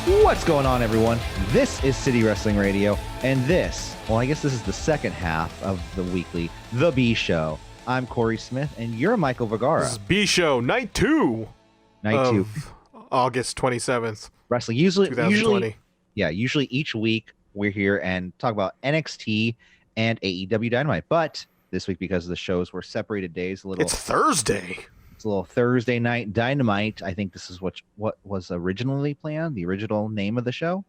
What's going on, everyone? This is City Wrestling Radio, and I guess this is the second half of the weekly The B Show. I'm Corey Smith, and you're Michael Vergara. This is B Show, Night 2 of August 27th, Wrestling. 2020. Usually each week we're here and talk about NXT and AEW Dynamite, but this week, because the shows were separated days, It's Thursday. It's a little Thursday night Dynamite. I think this is what was originally planned, the original name of the show.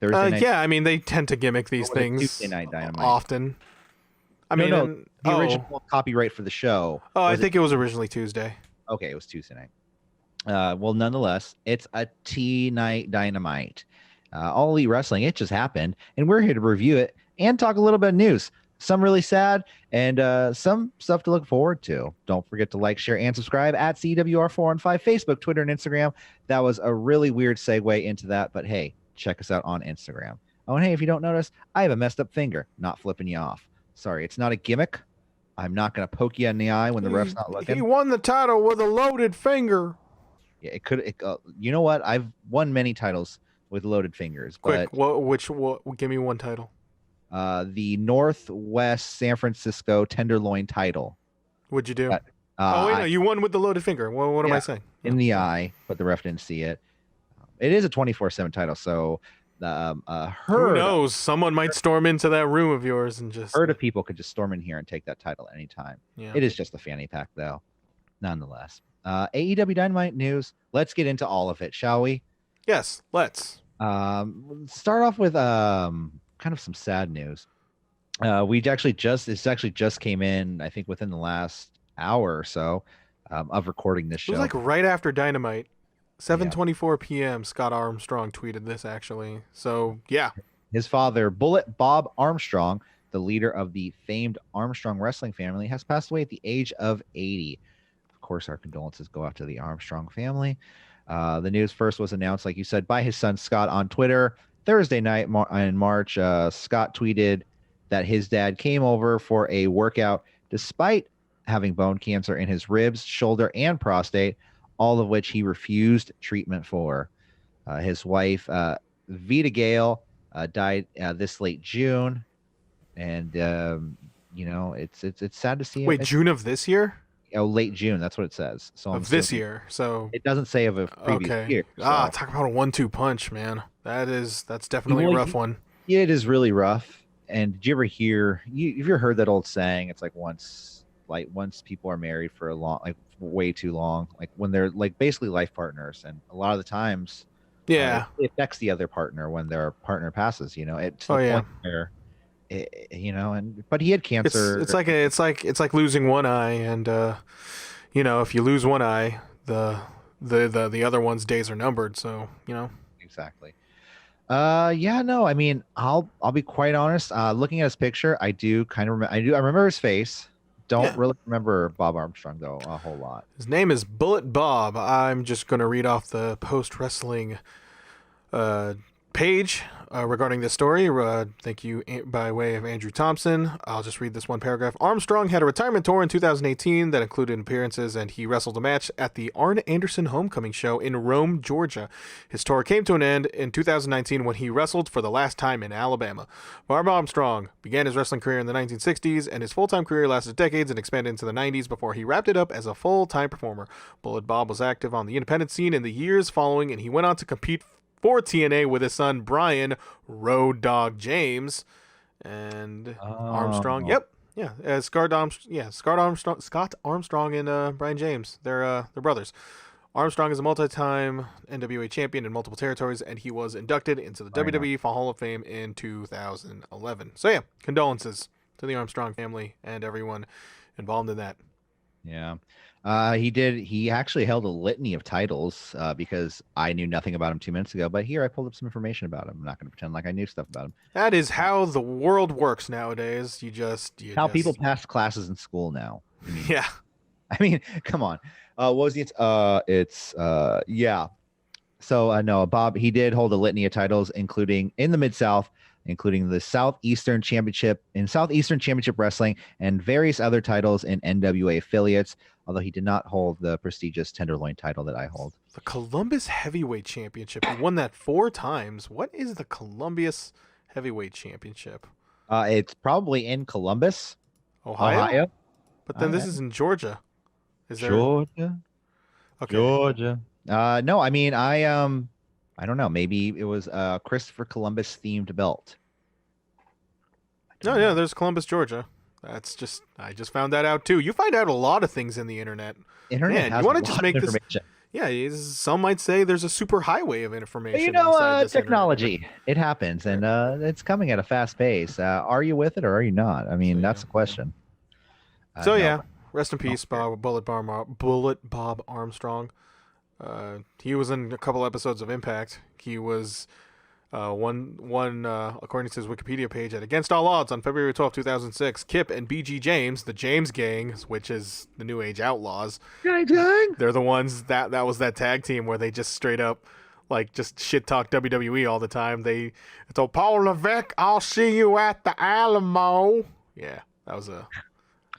Thursday night. Yeah, I mean, they tend to gimmick these things Tuesday night Dynamite. often. The original copyright for the show. I think it was originally Tuesday. Okay, it was Tuesday night. Well, nonetheless, it's a T-Night Dynamite. All Elite Wrestling, it just happened, and we're here to review it and talk a little bit of news. Some really sad, and some stuff to look forward to. Don't forget to like, share, and subscribe at CWR415, Facebook, Twitter, and Instagram. That was a really weird segue into that, but hey, check us out on Instagram. Oh, and hey, if you don't notice, I have a messed up finger. Not flipping you off. Sorry, it's not a gimmick. I'm not going to poke you in the eye when the ref's not looking. He won the title with a loaded finger. Yeah, it could. You know what? I've won many titles with loaded fingers. Quick, but give me one title. The Northwest San Francisco Tenderloin title. What'd you do? No, you won with the loaded finger. What am I saying? In the eye, but the ref didn't see it. It is a 24/7 title, so who knows? Someone might storm into that room of yours and just herd of people could just storm in here and take that title anytime. Yeah. It is just a fanny pack, though. Nonetheless, AEW Dynamite news. Let's get into all of it, shall we? Yes, let's. Start off with kind of some sad news. This actually just came in, I think, within the last hour or so of recording this show. It was like right after Dynamite, 7:24 p.m. Scott Armstrong tweeted this, actually. So yeah, his father, Bullet Bob Armstrong, the leader of the famed Armstrong wrestling family, has passed away at the age of 80. Of course, our condolences go out to the Armstrong family. The news first was announced, like you said, by his son Scott on Twitter. Thursday night in March, Scott tweeted that his dad came over for a workout despite having bone cancer in his ribs, shoulder, and prostate, all of which he refused treatment for. His wife, Vita Gale, died this late June, and it's sad to see. Wait, June of this year? Oh, late June. That's what it says. So of this year. So it doesn't say of a previous year. So. Talk about a 1-2 punch, man. That's definitely a rough one. Yeah, it is really rough. And did you ever hear? You ever heard that old saying? It's like once people are married for a long, like way too long, like when they're like basically life partners, and a lot of the times, it affects the other partner when their partner passes. It's point where. But he had cancer. It's like losing one eye, and if you lose one eye, the other one's days are numbered. So exactly. I mean, I'll be quite honest. Looking at his picture, I do kind of I remember his face. Don't really remember Bob Armstrong though a whole lot. His name is Bullet Bob. I'm just gonna read off the post wrestling page regarding this story. Thank you by way of Andrew Thompson. I'll just read this one paragraph. Armstrong had a retirement tour in 2018 that included appearances, and he wrestled a match at the Arn Anderson Homecoming Show in Rome, Georgia. His tour came to an end in 2019 when he wrestled for the last time in Alabama. Bob Armstrong began his wrestling career in the 1960s, and his full-time career lasted decades and expanded into the 90s before he wrapped it up as a full-time performer. Bullet Bob was active on the independent scene in the years following, and he went on to compete for TNA with his son Brian Road Dogg James and Armstrong. Scott Armstrong and Brian James. They're brothers. Armstrong is a multi-time NWA champion in multiple territories, and he was inducted into the WWE Hall of Fame in 2011. So yeah, condolences to the Armstrong family and everyone involved in that. Yeah. He actually held a litany of titles because I knew nothing about him 2 minutes ago. But here I pulled up some information about him. I'm not going to pretend like I knew stuff about him. That is how the world works nowadays. People pass classes in school now. Yeah. I mean, come on. What was it? So no, Bob, he did hold a litany of titles, including in the Mid-South. including the Southeastern Championship Wrestling and various other titles in NWA affiliates, although he did not hold the prestigious Tenderloin title that I hold. The Columbus Heavyweight Championship. He won that 4 times. What is the Columbus Heavyweight Championship? It's probably in Columbus, Ohio? But then this is in Georgia. Is there Georgia? Okay. Georgia. No, I mean I don't know. Maybe it was Christopher Columbus themed belt. No, yeah, there's Columbus, Georgia. I just found that out too. You find out a lot of things in the internet. Internet has you want a to just lot make of this? information. Yeah, some might say there's a super highway of information. But you know, inside this technology, internet. it happens, and it's coming at a fast pace. Are you with it or are you not? I mean, that's the question. So no. yeah, rest in peace, Bullet Bob Armstrong. He was in a couple episodes of Impact. He was one according to his Wikipedia page, at Against All Odds on February 12, 2006. Kip and BG James, the James Gang, which is the New Age Outlaws. James Gang. They're the ones that was that tag team where they just straight up just shit talk WWE all the time. They told Paul Levesque, "I'll see you at the Alamo." Yeah, that was a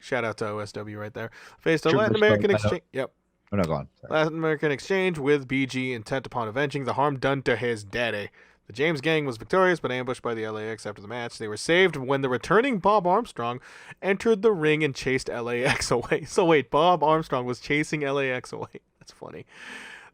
shout out to OSW right there. Faced a Latin American exchange. Yep. Oh, no, go on. Sorry. Latin American exchange with BG, intent upon avenging the harm done to his daddy. The James Gang was victorious, but ambushed by the LAX after the match. They were saved when the returning Bob Armstrong entered the ring and chased LAX away. So wait, Bob Armstrong was chasing LAX away. That's funny.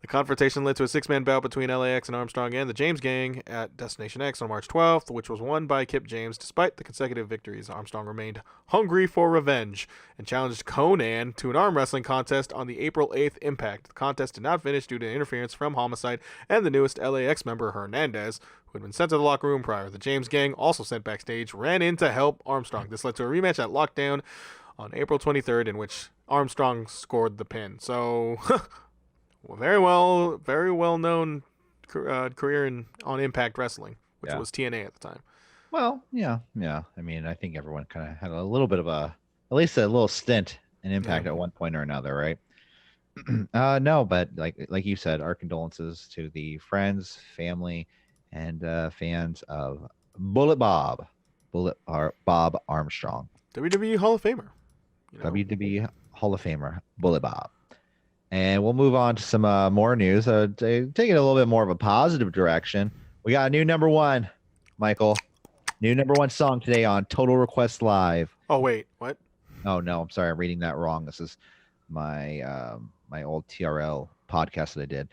The confrontation led to a 6-man bout between LAX and Armstrong and the James Gang at Destination X on March 12th, which was won by Kip James. Despite the consecutive victories, Armstrong remained hungry for revenge and challenged Conan to an arm wrestling contest on the April 8th Impact. The contest did not finish due to interference from Homicide and the newest LAX member, Hernandez, who had been sent to the locker room prior. The James Gang, also sent backstage, ran in to help Armstrong. This led to a rematch at Lockdown on April 23rd, in which Armstrong scored the pin. So... very well known career on Impact Wrestling, which was TNA at the time. Well, yeah. I mean, I think everyone kind of had a little bit of at least a little stint in Impact at one point or another, right? No, but like you said, our condolences to the friends, family, and fans of Bullet Bob Armstrong, WWE Hall of Famer. WWE Hall of Famer, Bullet Bob. And we'll move on to some more news. Taking it a little bit more of a positive direction. We got a new number one, Michael. New number one song today on Total Request Live. Oh, wait. What? Oh, no. I'm sorry. I'm reading that wrong. This is my my old TRL podcast that I did.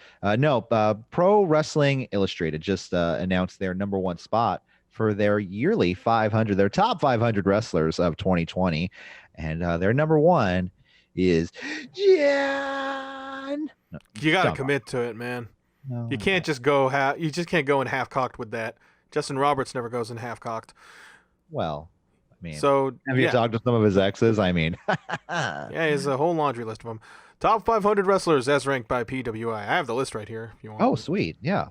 Pro Wrestling Illustrated just announced their number one spot for their yearly 500, their top 500 wrestlers of 2020. And their number one is John. No, you gotta commit to it, man. No, you can't just go you just can't go in half cocked with that. Justin Roberts never goes in half cocked. Well, I mean, so have you talked to some of his exes? I mean, yeah, he has a whole laundry list of them. Top 500 wrestlers as ranked by PWI. I have the list right here. If you want. Oh, sweet, yeah.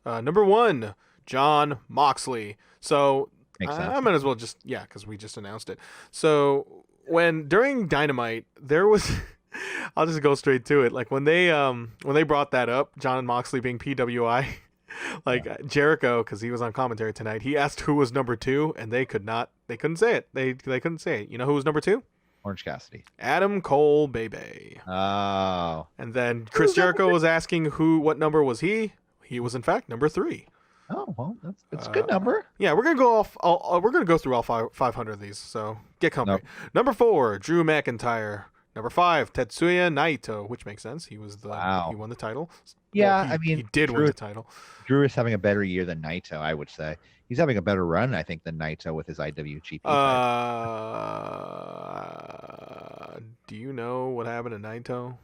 Number 1, Jon Moxley. So I might as well because we just announced it. So during Dynamite, there was I'll just go straight to it. Like when they brought that up, Jon Moxley being PWI, Jericho, because he was on commentary tonight, he asked who was number 2, and they couldn't say it. They couldn't say it. You know who was number 2? Orange Cassidy. Adam Cole, baby. Oh. And then Chris Jericho was asking what number was he? He was in fact number 3. Oh, well, that's a good number. Yeah, we're gonna go through all 500 of these. So get comfy. Nope. Number 4, Drew McIntyre. Number 5, Tetsuya Naito, which makes sense. He was he won the title. Yeah, well, he did win the title. Drew is having a better year than Naito, I would say. He's having a better run, I think, than Naito with his IWGP title. Do you know what happened to Naito?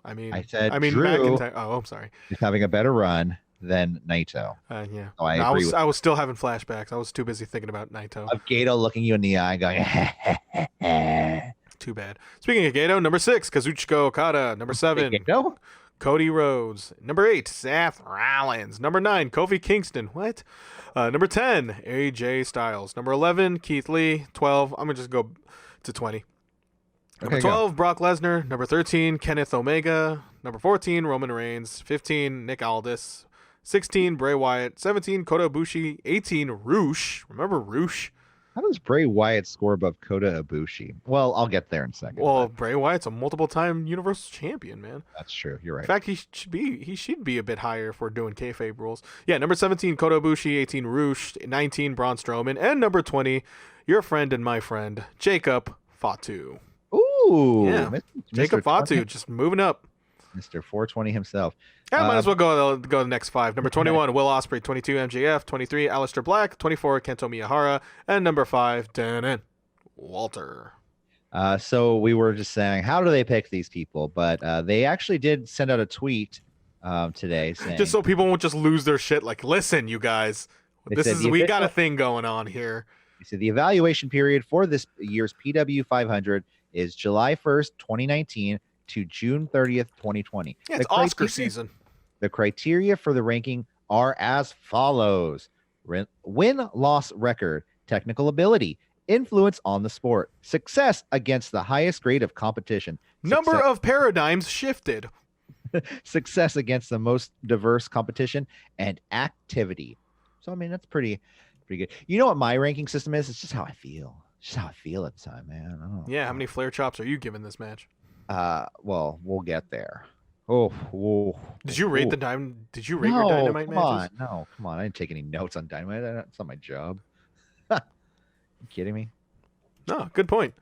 Drew McIntyre. Oh, I'm sorry. He's having a better run than Naito. Yeah. So I was still having flashbacks. I was too busy thinking about Naito. Of Gato looking you in the eye going, Too bad. Speaking of Gato, number 6, Kazuchika Okada. Number 7, Cody Rhodes. Number 8, Seth Rollins. Number 9, Kofi Kingston. What? Number 10, AJ Styles. Number 11, Keith Lee. 12, I'm going to just go to 20. Number 12, Brock Lesnar. Number 13, Kenneth Omega. Number 14, Roman Reigns. 15, Nick Aldis. 16, Bray Wyatt. 17, Kota Ibushi. 18, Roosh. Remember Roosh? How does Bray Wyatt score above Kota Ibushi? Well, I'll get there in a second. Well, Bray Wyatt's a multiple-time Universal Champion, man. That's true. You're right. In fact, he should be a bit higher if we're doing kayfabe rules. Yeah, number 17, Kota Ibushi. 18, Roosh. 19, Braun Strowman. And number 20, your friend and my friend, Jacob Fatu. Ooh. Yeah, Jacob Fatu, just moving up. Mr. 420 himself. Yeah, might as well go the next 5. Number 21, Will Ospreay. 22, MJF. 23, Aleister Black. 24, Kento Miyahara. And number 5, Walter. So we were just saying, how do they pick these people? But they actually did send out a tweet today saying, just so people won't just lose their shit. Like, listen, you guys, we got a thing going on here. They said the evaluation period for this year's PW 500 is July 1st, 2019 to June 30th, 2020. Yeah, it's Oscar season. The criteria for the ranking are as follows: win-loss record, technical ability, influence on the sport, success against the highest grade of competition, number of paradigms shifted, success against the most diverse competition, and activity. So, I mean, that's pretty good. You know what my ranking system is? It's just how I feel. It's just how I feel at the time, man. I don't know. Yeah, how many flare chops are you giving this match? Well, we'll get there. Did you rate the Dynamite? Did you rate your Dynamite matches? No, come on. I didn't take any notes on Dynamite. That's not my job. You kidding me? No, good point.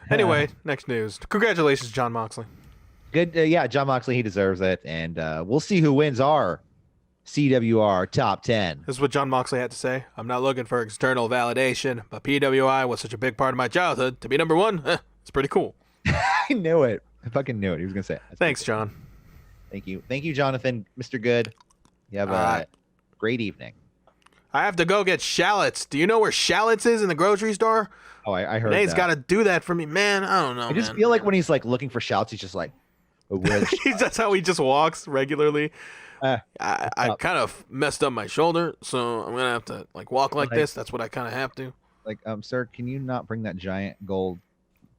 Anyway, next news. Congratulations, Jon Moxley. Good. Yeah, Jon Moxley, he deserves it. And we'll see who wins our CWR top 10. This is what Jon Moxley had to say. I'm not looking for external validation, but PWI was such a big part of my childhood. To be number 1, it's pretty cool. I knew it. I fucking knew it. He was going to say it. Thanks, John. Thank you. Thank you, Jonathan. Mr. Good. You have a great evening. I have to go get shallots. Do you know where shallots is in the grocery store? Oh, I heard Nate's got to do that for me. Man, I don't know, I just feel like when he's like looking for shallots, he's just like, that's how he just walks regularly. I kind of messed up my shoulder, so I'm going to have to like walk like this. That's what I kind of have to. Like, sir, can you not bring that giant gold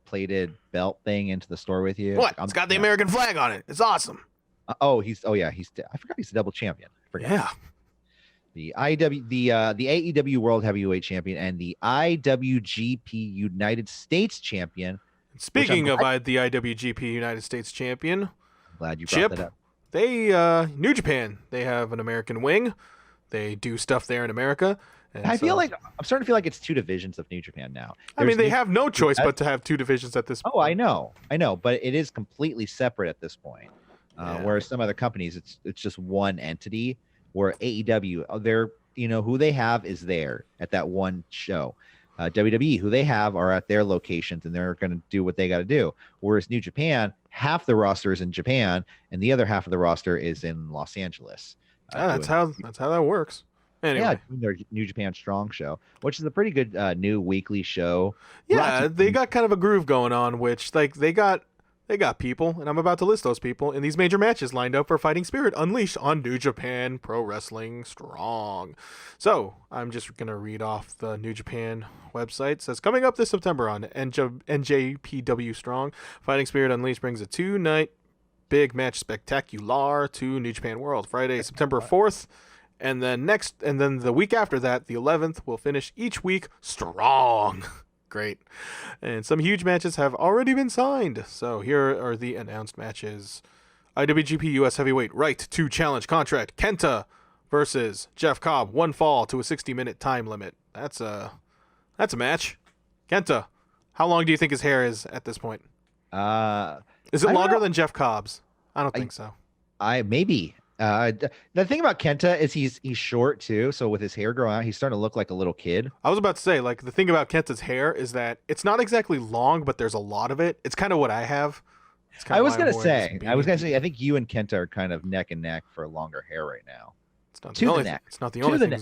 plated belt thing into the store with you? What? It's got the American flag on it. It's awesome. I forgot he's a double champion. Yeah. The AEW World Heavyweight Champion and the IWGP United States Champion. Speaking of the IWGP United States Champion, I'm glad you brought that up. They New Japan, they have an American wing. They do stuff there in America. And I'm starting to feel like it's 2 divisions of New Japan now. They have no choice but to have 2 divisions at this point. Oh, I know, but it is completely separate at this point. Whereas some other companies, it's just one entity. Where AEW, they're who they have is there at that one show. WWE, who they have are at their locations and they're going to do what they got to do. Whereas New Japan, half the roster is in Japan and the other half of the roster is in Los Angeles. That's how that works. Anyway. Yeah, their New Japan Strong show, which is a pretty good new weekly show. Yeah, they got kind of a groove going on, which like they got people, and I'm about to list those people in these major matches lined up for Fighting Spirit Unleashed on New Japan Pro Wrestling Strong. So I'm just going to read off the New Japan website. It says, coming up this September on NJPW Strong, Fighting Spirit Unleashed brings a 2-night big match spectacular to New Japan World. Friday, September 4th. And then the week after that, the 11th, will finish each week strong. Great. And some huge matches have already been signed. So here are the announced matches. IWGP US Heavyweight Right to Challenge Contract. Kenta versus Jeff Cobb. 1 fall to a 60-minute time limit. That's a match. Kenta, how long do you think his hair is at this point? Is it longer than Jeff Cobb's? I don't think so. Maybe. The thing about Kenta is he's short too, so with his hair growing out, he's starting to look like a little kid. I was about to say, like, the thing about Kenta's hair is that it's not exactly long, but there's a lot of it. It's kind of what I have. I was gonna say, I think you and Kenta are kind of neck and neck for longer hair right now. It's not the only thing. It's not the only thing.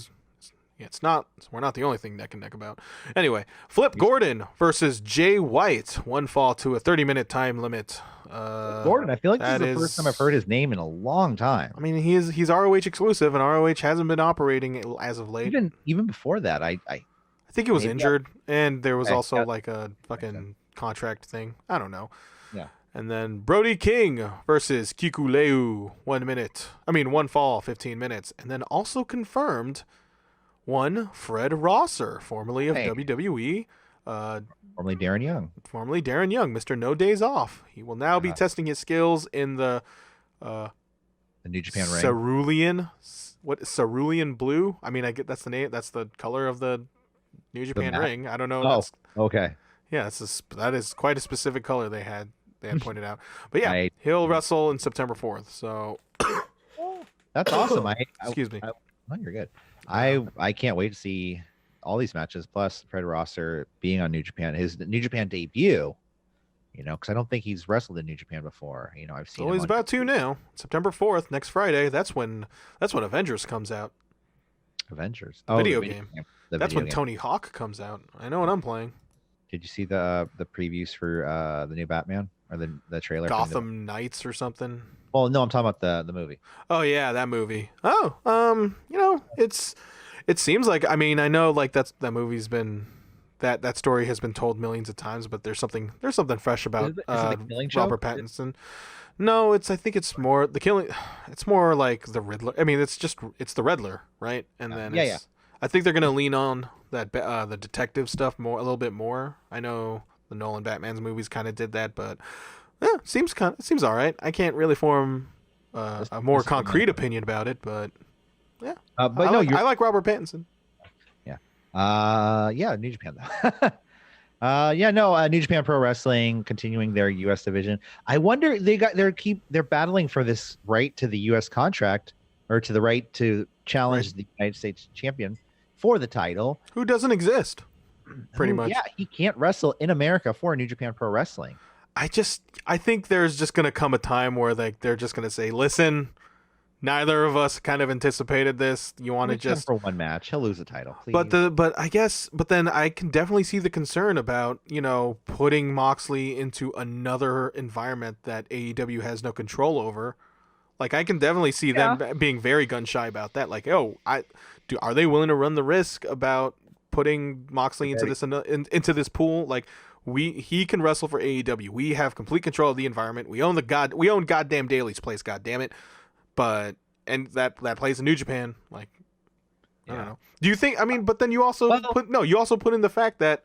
Yeah, it's not. We're not the only thing neck and neck about. Anyway, Flip Gordon versus Jay White. 1 fall to a 30-minute time limit. Gordon, I feel like this is the first time I've heard his name in a long time. I mean, he's ROH exclusive, and ROH hasn't been operating as of late. Even before that, I think he was injured, and there was also like a fucking contract thing. I don't know. Yeah. And then Brody King versus Kikuleu, 1 minute. 1 fall, 15 minutes. And then also confirmed one Fred Rosser, formerly of WWE. Formerly Darren Young. Formerly Darren Young, Mr. No Days Off. He will now be testing his skills in the New Japan ring. Cerulean blue? I get that's the name. That's the color of the New Japan ring. I don't know. Oh, okay. Yeah, that is quite a specific color they had pointed out. But yeah, he'll wrestle in September 4th. So that's awesome. Excuse me. No, you're good. I can't wait to see all these matches. Plus Fred Rosser being on New Japan, his New Japan debut. Because I don't think he's wrestled in New Japan before. I've seen. Well, he's about to now. September 4th, next Friday. That's when Avengers comes out. Avengers. Video game. That's when Tony Hawk comes out. I know what I'm playing. Did you see the previews for the new Batman or the trailer? Gotham Knights or something? Well, no, I'm talking about the movie. Oh yeah, that movie. Oh, it seems like I know like that movie's been that story has been told millions of times, but there's something fresh about Robert Pattinson. No, I think it's more the killing. It's more like the Riddler. It's the Riddler, right? And then I think they're gonna lean on that the detective stuff a little bit more. I know the Nolan Batman's movies kind of did that, but it seems all right. I can't really form a more concrete opinion about it, but yeah. I like Robert Pattinson. Yeah. New Japan though. New Japan Pro Wrestling continuing their U.S. division. I wonder they're battling for this right to the U.S. contract or to the right to challenge the United States champion for the title, who doesn't exist, pretty much. Yeah, he can't wrestle in America for New Japan Pro Wrestling. I think there's just gonna come a time where they're just gonna say, listen, neither of us kind of anticipated this. You want to just for one match, he'll lose the title, please. But then I can definitely see the concern about putting Moxley into another environment that AEW has no control over. Like I can definitely see them being very gun shy about that. Like, are they willing to run the risk about putting Moxley into this pool? Like he can wrestle for AEW. We have complete control of the environment. We own goddamn Daly's place. God damn it. But that plays in New Japan. Like, I don't know. Do you think? But then you also put in the fact that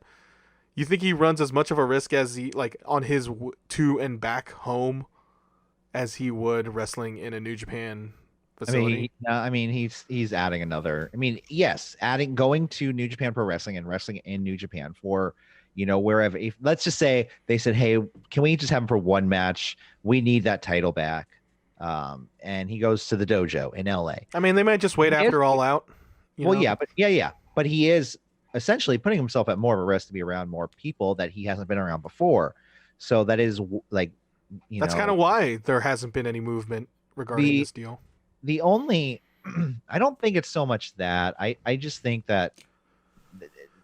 you think he runs as much of a risk as he on his to and back home as he would wrestling in a New Japan facility. He's adding another. Yes, going to New Japan Pro Wrestling and wrestling in New Japan for wherever. Let's just say they said, hey, can we just have him for one match? We need that title back. And he goes to the dojo in LA. They might just wait after All Out. But he is essentially putting himself at more of a risk to be around more people that he hasn't been around before. So that is that's kind of why there hasn't been any movement regarding this deal. The only, I don't think it's so much that I just think that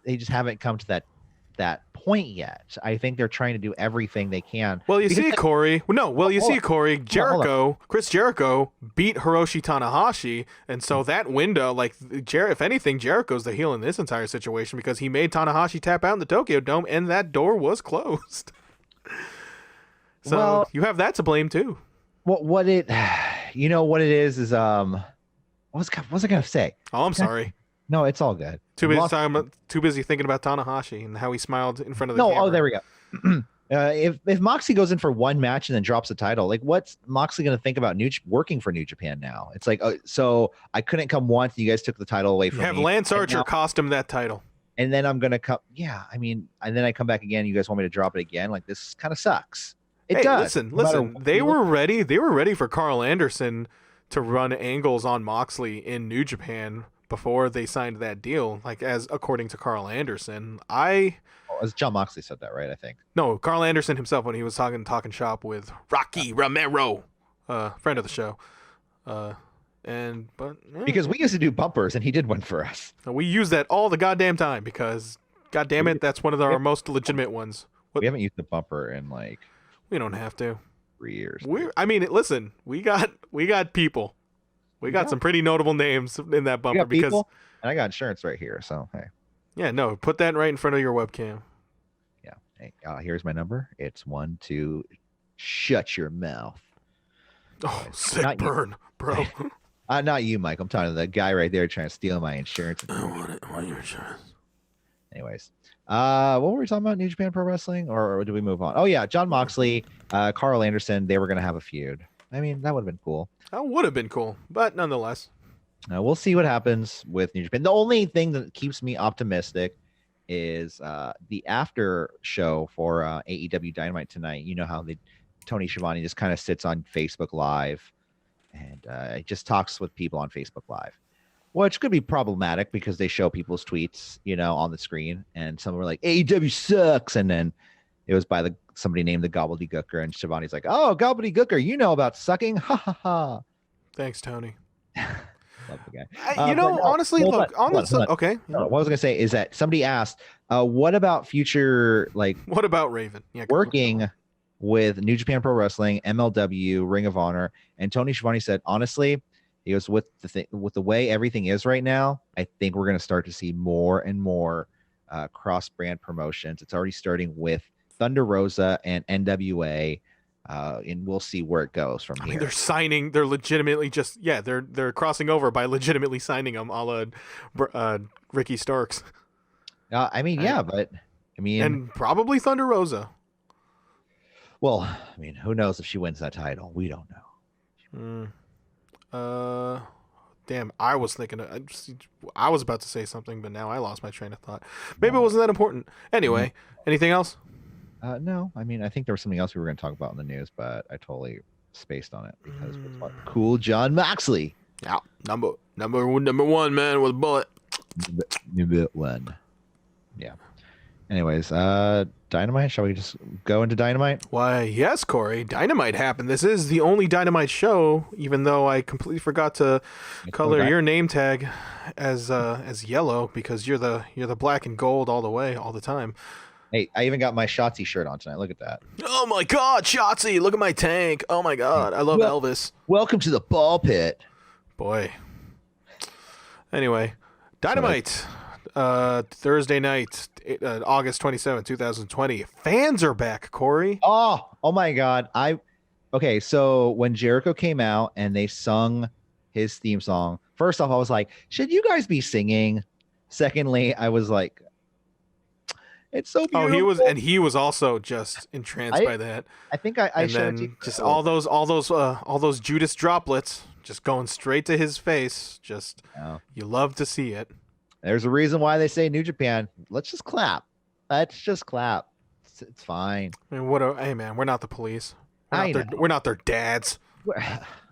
they just haven't come to that point yet. I think they're trying to do everything they can. Well, you see, Corey. Jericho, Chris Jericho beat Hiroshi Tanahashi, and so that window, if anything, Jericho's the heel in this entire situation because he made Tanahashi tap out in the Tokyo Dome, and that door was closed. So you have that to blame too. What it is what was I gonna say? Oh, I'm sorry. No, it's all good. Too busy thinking about Tanahashi and how he smiled in front of the camera. Oh, there we go. If Moxley goes in for one match and then drops the title, what's Moxley going to think about working for New Japan now? It's so I couldn't come once. You guys took the title away from me. Have Lance Archer cost him that title. And then I'm going to come. Yeah, and then I come back again. You guys want me to drop it again? This kind of sucks. It does. Listen. They were ready. They were ready for Carl Anderson to run angles on Moxley in New Japan before they signed that deal, as according to Carl Anderson. As John Moxley said that, right? I think. No, Carl Anderson himself when he was talking shop with Rocky Romero, friend of the show. Because we used to do bumpers and he did one for us. We use that all the goddamn time because, goddamn it, that's one of our most legitimate ones. We haven't used the bumper in we don't have to. 3 years. Listen, we got people. We got some pretty notable names in that bumper and I got insurance right here. So, hey. Yeah, no, put that right in front of your webcam. Yeah. Hey, here's my number. It's 1-2 Shut your mouth. Oh, sick Not burn, you. bro. Not you, Mike. I'm talking to the guy right there trying to steal my insurance. I want your insurance. Anyways, what were we talking about? New Japan Pro Wrestling, or do we move on? Oh yeah, John Moxley, Carl Anderson. They were gonna have a feud. I mean, that would have been cool. That would have been cool, but nonetheless. We'll see what happens with New Japan. The only thing that keeps me optimistic is the after show for AEW Dynamite tonight. You know how Tony Schiavone just kind of sits on Facebook Live and just talks with people on Facebook Live, which could be problematic because they show people's tweets, on the screen, and some were like AEW sucks, and then it was by somebody named the Gobbledygooker, and Schiavone's like, oh, Gobbledygooker, you know about sucking, ha ha ha. Thanks, Tony. Love the guy. Honestly, look, okay. No, what I was gonna say is that somebody asked, what about future, what about Raven? Yeah, working with New Japan Pro Wrestling, MLW, Ring of Honor, and Tony Schiavone said, honestly, he goes, with the way everything is right now, I think we're gonna start to see more and more cross-brand promotions. It's already starting with Thunder Rosa and NWA. And we'll see where it goes from here. They're legitimately they're crossing over by legitimately signing them a la Ricky Starks. And probably Thunder Rosa. Well, who knows if she wins that title? We don't know. Damn, I was thinking, I was about to say something, but now I lost my train of thought. Maybe it wasn't that important. Anyway, anything else? No, I think there was something else we were going to talk about in the news, but I totally spaced on it because it's what cool John Moxley. Yeah, number one man with a bullet. Number one. Yeah. Anyways, Dynamite. Shall we just go into Dynamite? Why, yes, Corey. Dynamite happened. This is the only Dynamite show, even though I completely forgot to color your name tag as yellow because you're the black and gold all the way, all the time. Hey, I even got my Shotzi shirt on tonight. Look at that. Oh my God, Shotzi! Look at my tank. Oh my God, I love Elvis. Welcome to the ball pit. Boy. Anyway, Dynamite, Thursday night, August 27, 2020. Fans are back, Corey. Oh my God. Okay, so when Jericho came out and they sung his theme song, first off, I was like, should you guys be singing? Secondly, I was like, it's so beautiful. He was also just entranced by that. I think I showed you just all those Judas droplets just going straight to his face. Just you love to see it. There's a reason why they say New Japan. Let's just clap. It's fine. I mean, hey man, we're not the police. We're not their dads.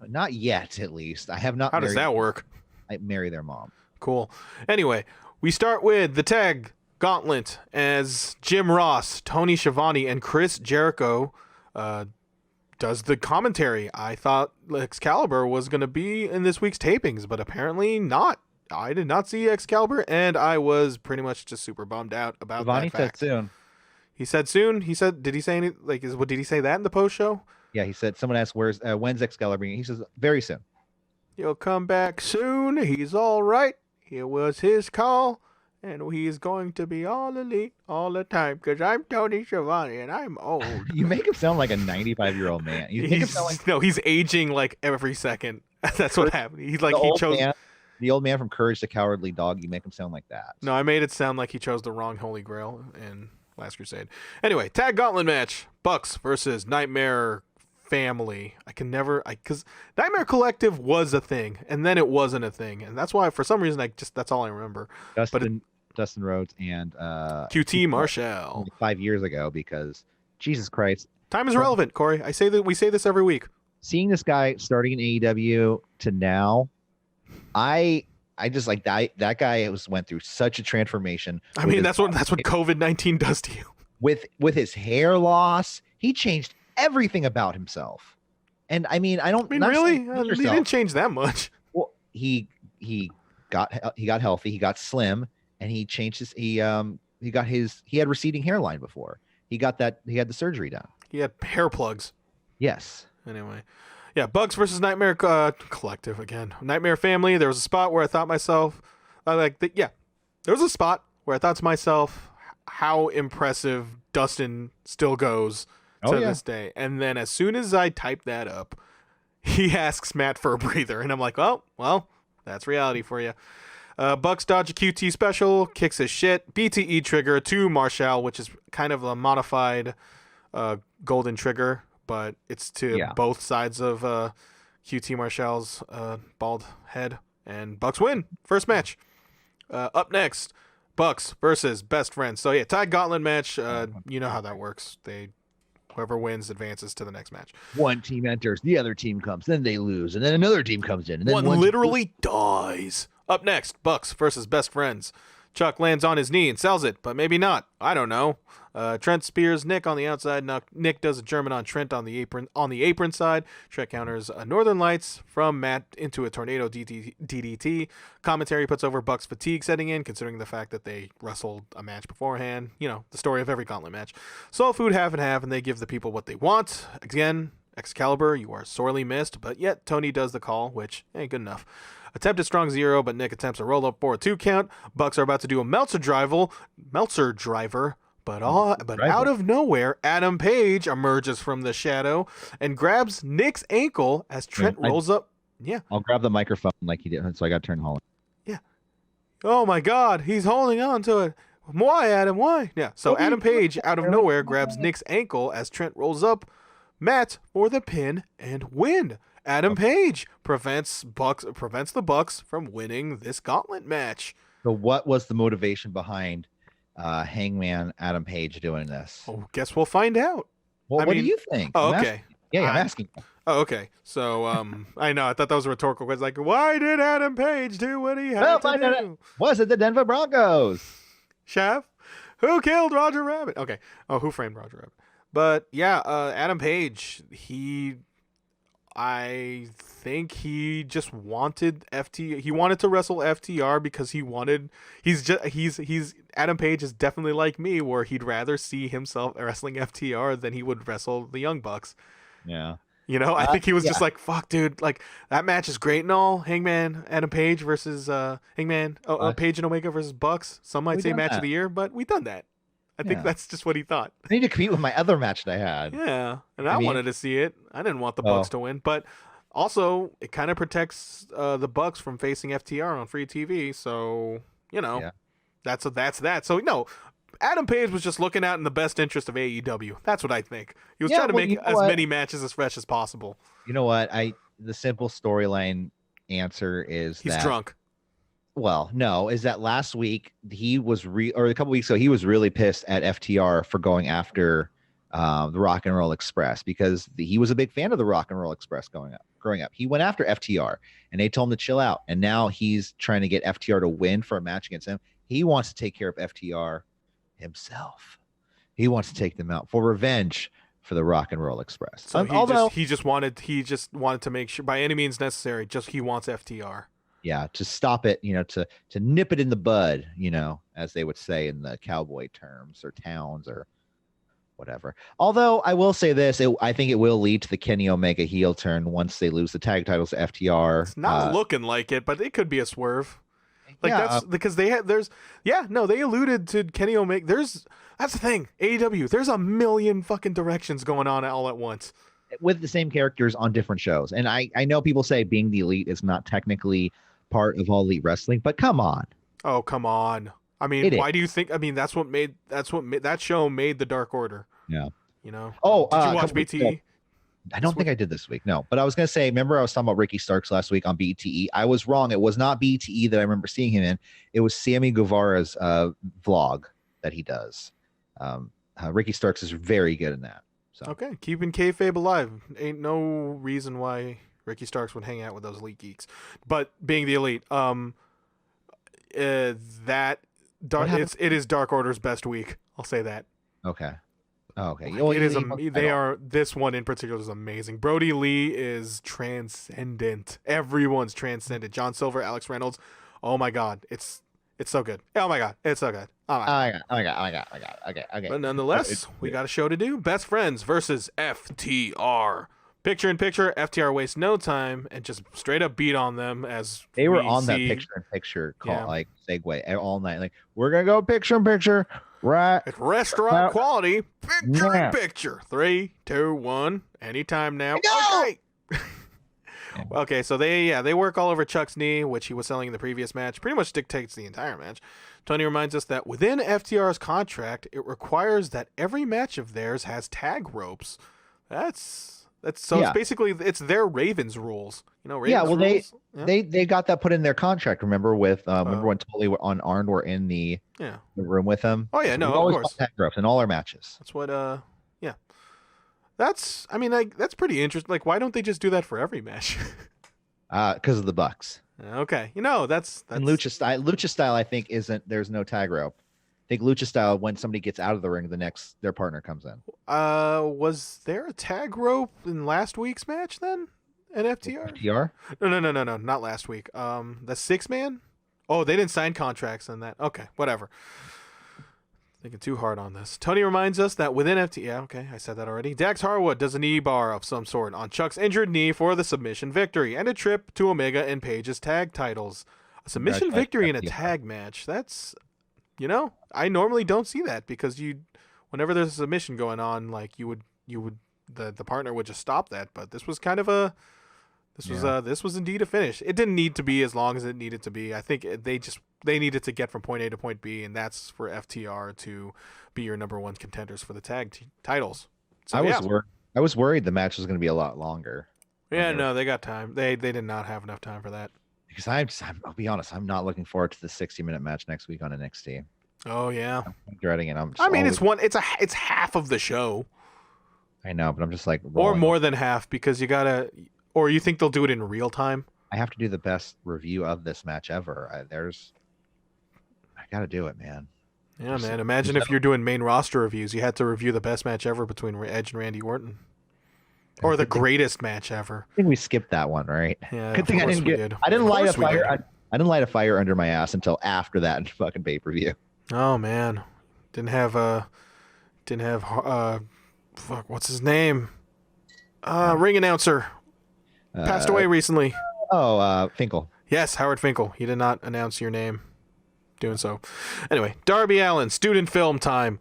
Not yet, at least. I have not. How does that work? I marry their mom. Cool. Anyway, we start with the tag gauntlet as Jim Ross, Tony Schiavone, and Chris Jericho does the commentary. I thought Excalibur was going to be in this week's tapings, but apparently not. I did not see Excalibur, and I was pretty much just super bummed out about that fact. Said soon. He said soon. He said, did he say any, did he say that in the post show? Yeah, he said, someone asked, when's Excalibur? He says, very soon. He'll come back soon. He's all right. It was his call. And he's going to be all elite all the time because I'm Tony Schiavone and I'm old. You make him sound like a 95-year-old man. He's aging like every second. That's what happened. He's like the old man from Courage the Cowardly Dog. You make him sound like that. No, I made it sound like he chose the wrong Holy Grail in Last Crusade. Anyway, tag gauntlet match: Bucks versus Nightmare Family. Because Nightmare Collective was a thing, and then it wasn't a thing, and that's why for some reason that's all I remember. Dustin Rhodes and QT Marshall 5 years ago, because Jesus Christ, time is relevant, Corey. We say this every week. Seeing this guy starting in AEW to now, I just like that guy went through such a transformation. I mean, that's what COVID-19 does to you. With his hair loss, he changed everything about himself. And I mean, really? He didn't change that much. Well, he got healthy, he got slim, and he changed he had receding hairline before. He had the surgery done. He had hair plugs. Yes. Anyway. Yeah, Bucks versus Nightmare Collective again. Nightmare Family. There was a spot where I thought myself, there was a spot where I thought to myself how impressive Dustin still goes to this day. And then as soon as I type that up, he asks Matt for a breather, and I'm like, well, that's reality for you. Bucks dodge a QT special, kicks his shit, BTE trigger to Marshall, which is kind of a modified golden trigger, but it's to both sides of QT Marshall's bald head, and Bucks win. First match. Up next, Bucks versus Best Friends. So yeah, tag gauntlet match. You know how that works. Whoever wins advances to the next match. One team enters, the other team comes, then they lose, and then another team comes in, and then one literally dies. Up next, Bucks versus Best Friends. Chuck lands on his knee and sells it, but maybe not. I don't know. Trent spears Nick on the outside. Nick does a German on Trent on the apron side. Trent counters Northern Lights from Matt into a tornado DDT. Commentary puts over Bucks fatigue setting in, considering the fact that they wrestled a match beforehand. You know, the story of every gauntlet match. Soul food half and half, and they give the people what they want. Again, Excalibur, you are sorely missed, but yet Tony does the call, which ain't good enough. Attempted strong zero, but Nick attempts a roll up for a 2 count. Bucks are about to do a Meltzer driver, but out of nowhere, Adam Page emerges from the shadow and grabs Nick's ankle as Trent rolls up. Yeah, I'll grab the microphone like he did, so I got to turn Holland. Yeah. Oh my God, he's holding on to it. Why, Adam? Why? Yeah. So Adam Page out of nowhere grabs Nick's ankle as Trent rolls up Matt for the pin and win. Adam Page prevents the Bucks from winning this gauntlet match. So what was the motivation behind Hangman Adam Page doing this? Oh, guess we'll find out. Well, what do you think? Oh, okay. I'm asking. Oh, okay. So, I know. I thought that was a rhetorical question. Like, why did Adam Page do what he had to do? Was it the Denver Broncos? Chef? Who killed Roger Rabbit? Okay. Oh, who framed Roger Rabbit? But, yeah, Adam Page, I think he just wanted he wanted to wrestle FTR because he's Adam Page is definitely like me, where he'd rather see himself wrestling FTR than he would wrestle the Young Bucks. Yeah. You know, I think he was just like, fuck, dude, like that match is great and all. Hangman, Adam Page versus Page and Omega versus Bucks. Some might say match of the year, but we done that. I think that's just what he thought. I need to compete with my other match that I had. Yeah, and I wanted to see it. I didn't want the Bucks to win, but also it kind of protects the Bucks from facing FTR on free TV. So that's that. So Adam Page was just looking out in the best interest of AEW. That's what I think. He was trying to make as many matches as fresh as possible. You know what? The simple storyline answer is he's drunk. Well, no, is that last week he was or a couple weeks ago he was really pissed at FTR for going after the Rock and Roll Express because he was a big fan of the Rock and Roll Express growing up. He went after FTR and they told him to chill out, and now he's trying to get FTR to win for a match against him. He wants to take care of FTR himself. He wants to take them out for revenge for the Rock and Roll Express. So he just wanted to make sure by any means necessary. He wants FTR. Yeah, to stop it, to nip it in the bud, as they would say in the cowboy terms or towns or whatever. Although I will say this, I think it will lead to the Kenny Omega heel turn once they lose the tag titles to FTR. It's not looking like it, but it could be a swerve. That's because they alluded to Kenny Omega. That's the thing. AEW, there's a million fucking directions going on all at once. With the same characters on different shows. And I know people say being the Elite is not technically part of All Elite Wrestling, but come on. Oh, come on. I mean, why do you think? I mean, that's what made that show made the Dark Order. Yeah. Oh, did you watch BTE? I don't think I did this week. No, but I was going to say, remember I was talking about Ricky Starks last week on BTE. I was wrong. It was not BTE that I remember seeing him in. It was Sammy Guevara's vlog that he does. Ricky Starks is very good in that. So. Okay, keeping kayfabe alive. Ain't no reason why Ricky Starks would hang out with those Elite geeks. But being the Elite, it is Dark Order's best week. I'll say that. Okay. Okay. This one in particular is amazing. Brody Lee is transcendent. Everyone's transcendent. John Silver, Alex Reynolds. Oh my God, it's so good. Oh my God, it's so good. Oh my God. Okay. Okay. But nonetheless, we got a show to do. Best Friends versus FTR. Picture in picture, FTR wastes no time and just straight up beat on them as They were we on that see. picture in picture call Yeah. like segue all night. Like, we're gonna go picture in picture, right? It's restaurant quality. Picture Yeah. in picture. 3, 2, 1. Anytime now. Go! Okay. Okay, so they work all over Chuck's knee, which he was selling in the previous match. Pretty much dictates the entire match. Tony reminds us that within FTR's contract, it requires that every match of theirs has tag ropes. That's so Yeah. it's basically it's their Ravens rules. Ravens Yeah, well, rules. they got that put in their contract. Remember with remember when Tully on Arn were in the room with him? Oh yeah, no, We've of always course. tag ropes in all our matches. That's what yeah. That's that's pretty interesting. Like, why don't they just do that for every match? Because of the Bucks. Okay, that's And lucha style, I think there's no tag rope. I think lucha style, when somebody gets out of the ring, their partner comes in. Was there a tag rope in last week's match then at FTR? FTR? No, not last week. The 6-man. Oh, they didn't sign contracts on that. Okay, whatever. Thinking too hard on this. Tony reminds us that within FTR, yeah, okay, I said that already. Dax Harwood does a knee bar of some sort on Chuck's injured knee for the submission victory and a trip to Omega and Page's tag titles. A submission victory in a tag match. That's, I normally don't see that because whenever there's a submission going on, like the partner would just stop that. But this was kind of this was indeed a finish. It didn't need to be as long as it needed to be. I think they needed to get from point A to point B, and that's for FTR to be your number one contenders for the tag titles. So, I was worried the match was going to be a lot longer. Yeah, no, they got time. They did not have enough time for that. Because I'll be honest, I'm not looking forward to the 60-minute match next week on NXT. Oh yeah, I'm dreading it. It's half of the show. I know, but I'm just like or more than half because you gotta. Or you think they'll do it in real time? I have to do the best review of this match ever. I got to do it, man. Yeah, man. Imagine if you're doing main roster reviews, you had to review the best match ever between Edge and Randy Orton. Or the greatest match ever. I think we skipped that one, right? Yeah, good thing I didn't light a fire. I didn't light a fire under my ass until after that fucking pay-per-view. Oh man. Didn't have fuck, what's his name? Ring announcer. Passed away recently. Finkel. Yes, Howard Finkel. He did not announce your name doing so. Anyway, Darby Allin, student film time.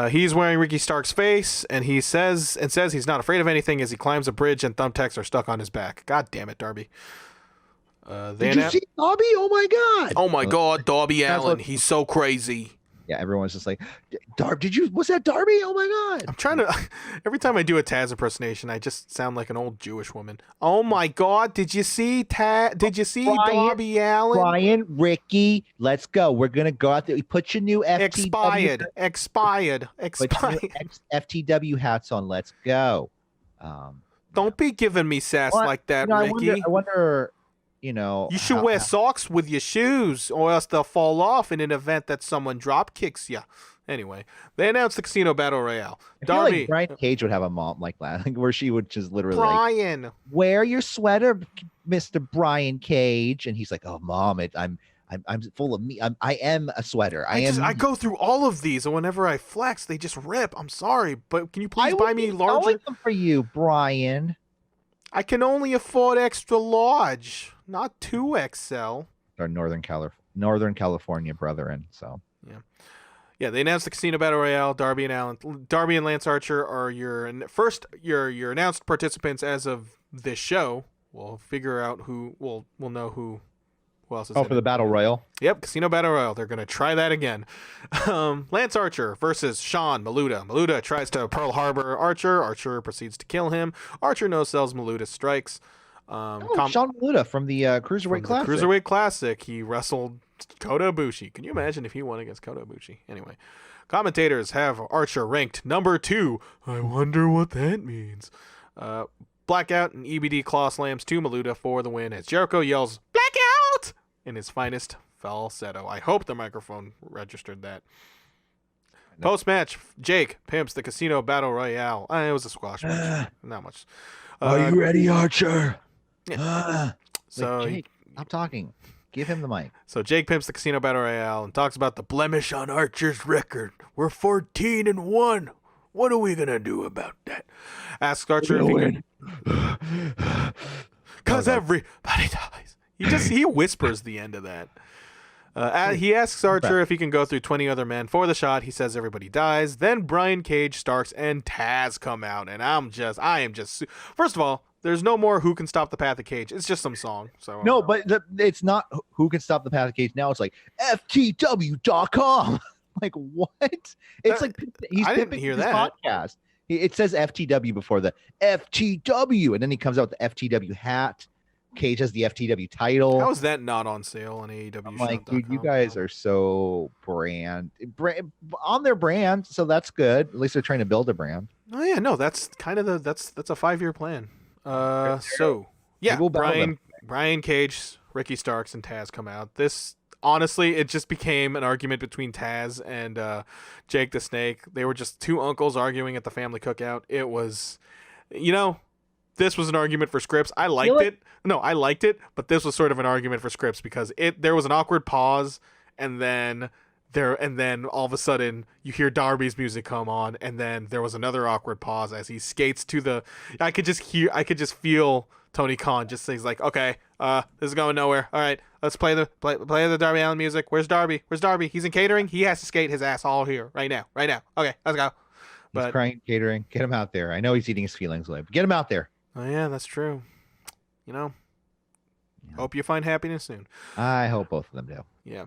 He's wearing Ricky Stark's face, and he says he's not afraid of anything as he climbs a bridge and thumbtacks are stuck on his back. God damn it, Darby. Did you see Darby? Oh my god! Oh my god, Darby Allin. He's so crazy. Yeah, everyone's just like, was that Darby? Oh my god! I'm trying to. Every time I do a Taz impersonation, I just sound like an old Jewish woman. Oh my god! Did you see Darby Allin? Brian, Ricky, let's go. We're gonna go out there. Put your new FTW. Expired. FTW hats on. Let's go. Don't be giving me sass like that, Ricky. I wonder. You should wear socks with your shoes, or else they'll fall off in an event that someone drop kicks you. Anyway, they announced the Casino Battle Royale. Darby, like Brian Cage would have a mom like that, where she would just literally Brian, wear your sweater, Mr. Brian Cage, and he's like, "Oh, mom, I'm full of me. I am a sweater. I go through all of these, and whenever I flex, they just rip. I'm sorry, but can you please buy me larger? Them for you, Brian. I can only afford extra large, not 2XL. Our Northern California brethren. So yeah. They announced the Casino Battle Royale. Darby and Lance Archer are your announced participants as of this show. We'll figure out who. We'll know who else is. For the Battle Royal. Yep, Casino Battle Royale. They're gonna try that again. Lance Archer versus Sean Maluda. Maluda tries to Pearl Harbor Archer. Archer proceeds to kill him. Archer no-sells Maluda's strikes. Sean Maluda from the Cruiserweight Classic. Cruiserweight Classic. He wrestled Kota Ibushi. Can you imagine if he won against Kota Ibushi? Anyway, commentators have Archer ranked number 2. I wonder what that means. Blackout and EBD claw slams to Maluda for the win as Jericho yells "Blackout" in his finest falsetto. I hope the microphone registered that. Post-match, Jake pimps the Casino Battle Royale. It was a squash match. Not much. Are you ready, Archer? Yeah. Jake, stop talking. Give him the mic. So Jake pimps the Casino Battle Royale and talks about the blemish on Archer's record. We're 14-1. What are we gonna do about that? Asks Archer if he can. Because everybody dies. He whispers the end of that. He asks Archer if he can go through 20 other men for the shot. He says everybody dies. Then Brian Cage, Starks, and Taz come out, and I am just. First of all, there's no more Who Can Stop the Path of Cage. It's just some song. So no, but it's not Who Can Stop the Path of Cage. Now it's like FTW.com. Like what? It's like he's I didn't hear his that podcast. It says FTW before the FTW, and then he comes out with the FTW hat. Cage has the FTW title. How is that not on sale on AEW? I'm like, dude, you guys are so brand on their brand, so that's good. At least they're trying to build a brand. Oh yeah, no, that's kind of that's a 5-year plan. So yeah, Brian Cage, Ricky Starks, and Taz come out. This honestly, it just became an argument between Taz and Jake the Snake. They were just two uncles arguing at the family cookout. It was, this was an argument for scripts. I liked it. No, I liked it, but this was sort of an argument for scripts because there was an awkward pause, and then all of a sudden you hear Darby's music come on, and then there was another awkward pause as he skates to the. I could just feel Tony Khan just says like, okay, this is going nowhere. All right, let's play the Darby Allin music. Where's Darby? He's in catering. He has to skate his ass all here right now. Okay, let's go. He's crying catering. Get him out there. I know he's eating his feelings away, but get him out there. Oh yeah, that's true. Hope you find happiness soon. I hope both of them do. Yeah.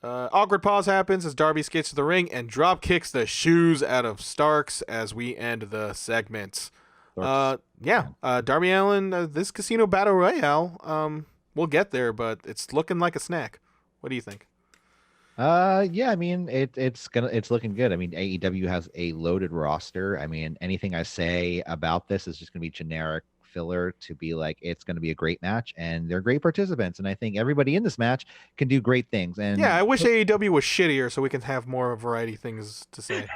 Awkward pause happens as Darby skates to the ring and drop kicks the shoes out of Starks as we end the segment. Darby Allin, this Casino Battle Royale, we'll get there, but it's looking like a snack. What do you think? Yeah, I mean it's looking good. I mean AEW has a loaded roster. I mean anything I say about this is just gonna be generic filler to be like it's gonna be a great match, and they're great participants, and I think everybody in this match can do great things. And yeah, I wish AEW was shittier so we can have more variety things to say.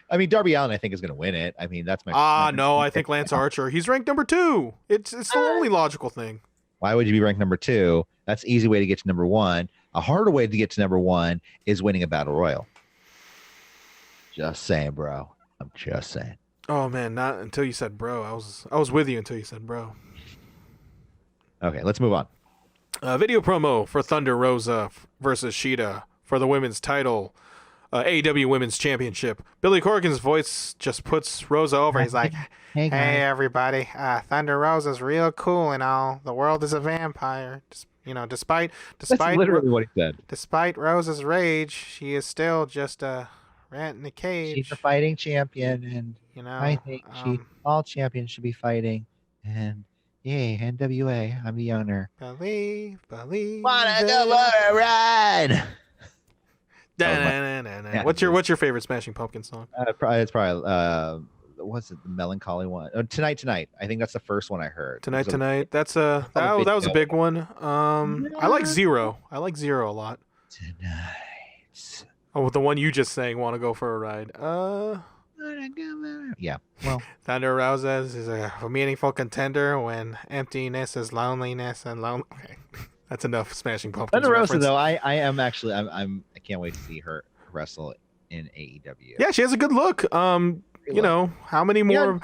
I mean Darby Allin I think is gonna win it. I mean that's my no, I think Lance Archer. He's ranked number 2. It's the only logical thing. Why would you be ranked number 2? That's an easy way to get to number 1. A harder way to get to number 1 is winning a battle royal. Just saying, bro. I'm just saying. Oh man, not until you said bro. I was with you until you said bro. Okay, let's move on. Video promo for Thunder Rosa versus Shida for the women's title, AEW Women's Championship. Billy Corgan's voice just puts Rosa over. He's like, "Hey everybody, Thunder Rosa's real cool and all. The world is a vampire. Despite That's literally what he said. Despite Rosa's rage, she is still just a rat in a cage. She's a fighting champion, and I think all champions should be fighting. And yay, NWA, I'm the owner. Believe. Wanna go for a ride? Yeah. What's your favorite Smashing Pumpkins song? It's probably what's it? The melancholy one. Oh, Tonight. I think that's the first one I heard. Tonight. That was a big one. I like Zero. I like Zero a lot. Tonight. Oh, the one you just sang, "Want to Go for a Ride." Yeah. Well, Thunder Rosa is a meaningful contender when emptiness is loneliness and lone. Okay, that's enough Smashing Pumpkins. Thunder Rosa, though, I am actually I can't wait to see her wrestle in AEW. Yeah, she has a good look. How many more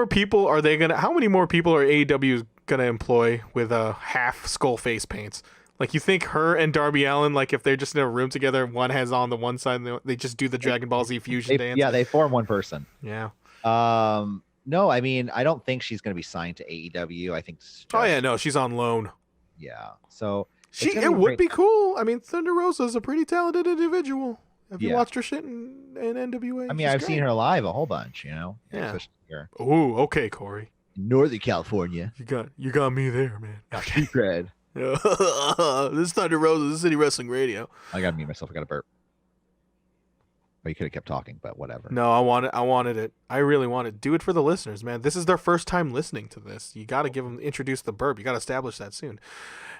people are AEW gonna employ with half skull face paints? Like, you think her and Darby Allin, like, if they're just in a room together, one has on the one side, and they just do the Dragon Ball Z fusion dance? Yeah, they form one person. Yeah. No, I mean, I don't think she's going to be signed to AEW. I think. She's on loan. Yeah. So it would be cool. I mean, Thunder Rosa is a pretty talented individual. Have you watched her shit in NWA? I mean, I've seen her live a whole bunch. Yeah. Here. Oh, okay, Corey. Northern California. You got me there, man. Street cred. This is Thunder Rosa. This is City Wrestling Radio. I gotta mute myself. I gotta burp. Or you could have kept talking, but whatever. No, I wanted it. I really wanted it. Do it for the listeners, man. This is their first time listening to this. You got to introduce the burp. You got to establish that soon.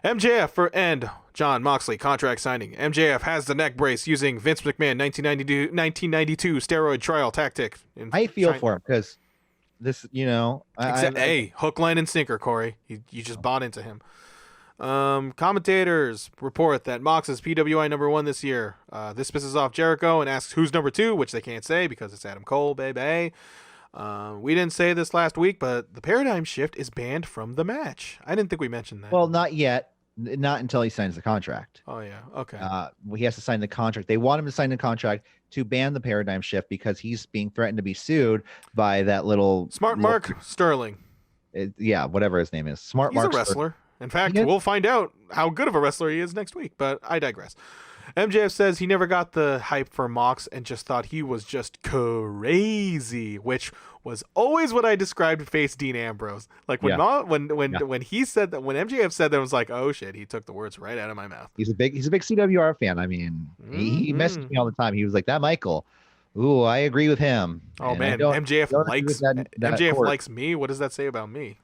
MJF and John Moxley contract signing. MJF has the neck brace using Vince McMahon 1992 steroid trial tactic. I feel for him because this, hook, line, and sinker, Corey. You just bought into him. Commentators report that Mox is PWI #1 this year. This pisses off Jericho and asks who's #2, which they can't say because it's Adam Cole, baby. We didn't say this last week, but the Paradigm Shift is banned from the match. I didn't think we mentioned that. Well, not yet. Not until he signs the contract. Oh, yeah. Okay. He has to sign the contract. They want him to sign the contract to ban the Paradigm Shift because he's being threatened to be sued by that little... Smart Mark Sterling. Whatever his name is. He's a wrestler. Sterling. In fact, we'll find out how good of a wrestler he is next week, but I digress. MJF says he never got the hype for Mox and just thought he was just crazy, which was always what I described to face Dean Ambrose. Like when he said that, when MJF said that, I was like, oh shit, he took the words right out of my mouth. He's a big CWR fan. I mean, he messaged me all the time. He was like, that Michael. Ooh, I agree with him. Oh and man, MJF likes me. What does that say about me?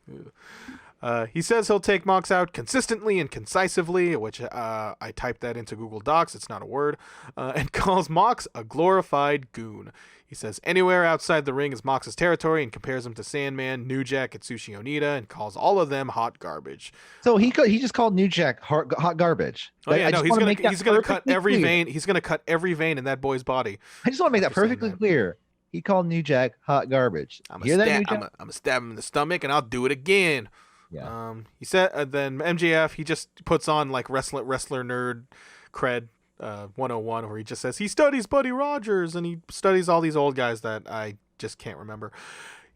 He says he'll take Mox out consistently and concisively, which I typed that into Google Docs. It's not a word. And calls Mox a glorified goon. He says anywhere outside the ring is Mox's territory and compares him to Sandman, New Jack, and Tsushi Onita, and calls all of them hot garbage. So he just called New Jack hot garbage. Oh yeah, no, he's gonna cut every vein. He's gonna cut every vein in that boy's body. I just want to make that perfectly clear. He called New Jack hot garbage. I'm gonna stab him in the stomach, and I'll do it again. Yeah. He said then MJF, he just puts on like wrestler nerd cred 101, where he just says he studies Buddy Rogers and he studies all these old guys that I just can't remember.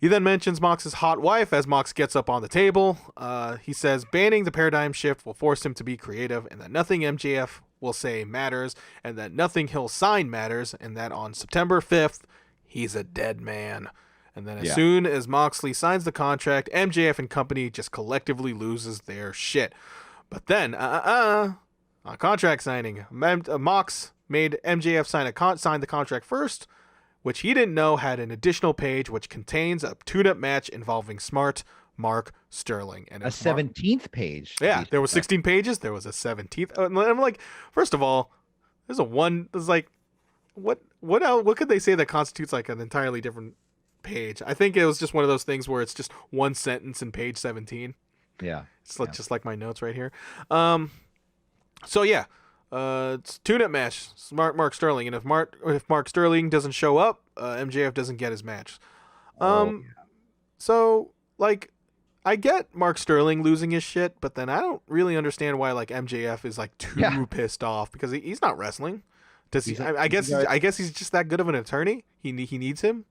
He then mentions Mox's hot wife as Mox gets up on the table. He says banning the Paradigm Shift will force him to be creative, and that nothing MJF will say matters, and that nothing he'll sign matters, and that on September 5th he's a dead man. And then as soon as Moxley signs the contract, MJF and company just collectively loses their shit. But then, on contract signing, Mox made MJF sign the contract first, which he didn't know had an additional page which contains a tune-up match involving Smart Mark Sterling. And a 17th page. Yeah, there was 16 pages. There was a 17th. And I'm like, first of all, there's like, what else? What could they say that constitutes like an entirely different page? I think it was just one of those things where it's just one sentence in page 17. Yeah, it's just like my notes right here. So yeah, it's tune-up match. Smart Mark Sterling, and if Mark Sterling doesn't show up, MJF doesn't get his match. So like, I get Mark Sterling losing his shit, but then I don't really understand why like MJF is like too pissed off, because he's not wrestling. Does he? I guess he's just that good of an attorney. He needs him.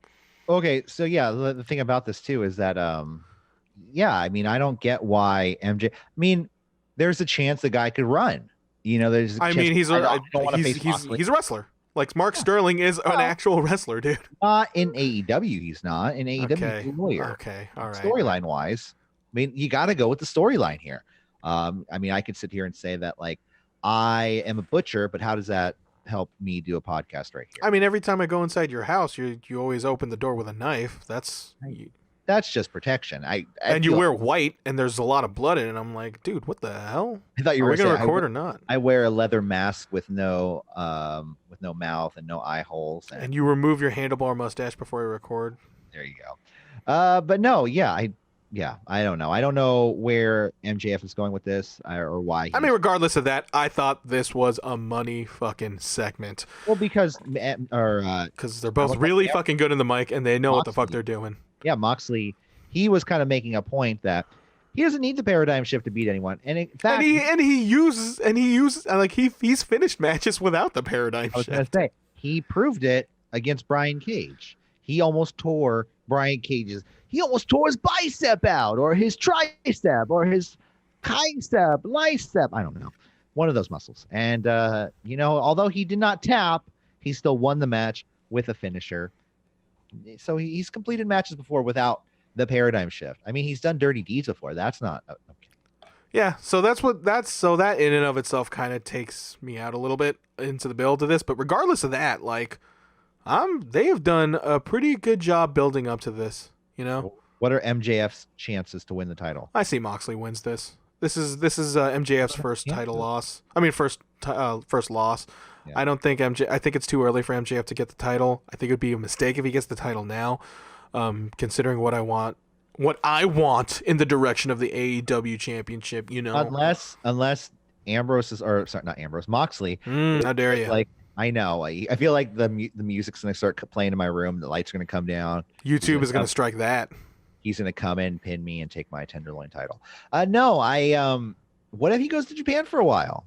Okay, so yeah, the thing about this too is that I mean, I don't get why MJ. I mean, there's a chance the guy could run. You know, there's. He's a wrestler. Like Mark Sterling is an actual wrestler, dude. Not in AEW, he's not. In AEW, he's a lawyer. Okay, all right. Storyline wise, I mean, you got to go with the storyline here. I mean, I could sit here and say that like I am a butcher, but how does that help me do a podcast right here? I mean, every time I go inside your house, you always open the door with a knife. That's just protection. And you wear white, and there's a lot of blood in it. I'm like, dude, what the hell? I thought you were going to record or not? I wear a leather mask with no mouth and no eye holes. And you remove your handlebar mustache before you record. There you go. But no, I don't know. I don't know where MJF is going with this or why. I mean, regardless of that, I thought this was a money fucking segment. Well, because they're both really fucking good in the mic and they know what the fuck they're doing. Yeah, Moxley, he was kind of making a point that he doesn't need the Paradigm Shift to beat anyone, and in fact, he uses like he's finished matches without the Paradigm Shift. I was gonna say he proved it against Brian Cage. He almost tore Brian Cage's. He almost tore his bicep out, or his tricep, or his bicep. I don't know, one of those muscles. And although he did not tap, he still won the match with a finisher. So he's completed matches before without the Paradigm Shift. I mean, he's done dirty deeds before. That's not okay. Yeah, so that in and of itself kind of takes me out a little bit into the build of this. But regardless of that, like, they have done a pretty good job building up to this. You know, what are MJF's chances to win the title? I see Moxley wins this. This is MJF's first title loss. I mean, first loss. Yeah. I think it's too early for MJF to get the title. I think it would be a mistake if he gets the title now, considering what I want what I want in the direction of the AEW championship, you know. Unless Ambrose is, or sorry, not Ambrose, Moxley. How dare you? Like, I know. I feel like the music's gonna start playing in my room. The lights are gonna come down. YouTube is gonna strike that. He's gonna come in, pin me, and take my Tenderloin title. No, what if he goes to Japan for a while?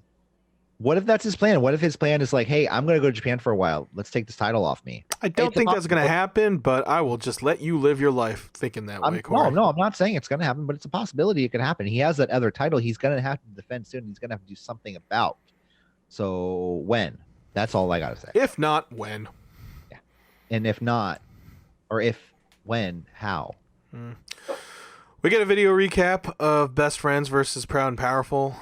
What if that's his plan? What if his plan is like, hey, I'm going to go to Japan for a while. Let's take this title off me. I don't think that's going to happen, but I will just let you live your life thinking that way, Corey. No, I'm not saying it's going to happen, but it's a possibility it could happen. He has that other title he's going to have to defend soon. He's going to have to do something about. So when? That's all I got to say. If not, when? Yeah. And if not, or if, when, how? We get a video recap of Best Friends versus Proud and Powerful.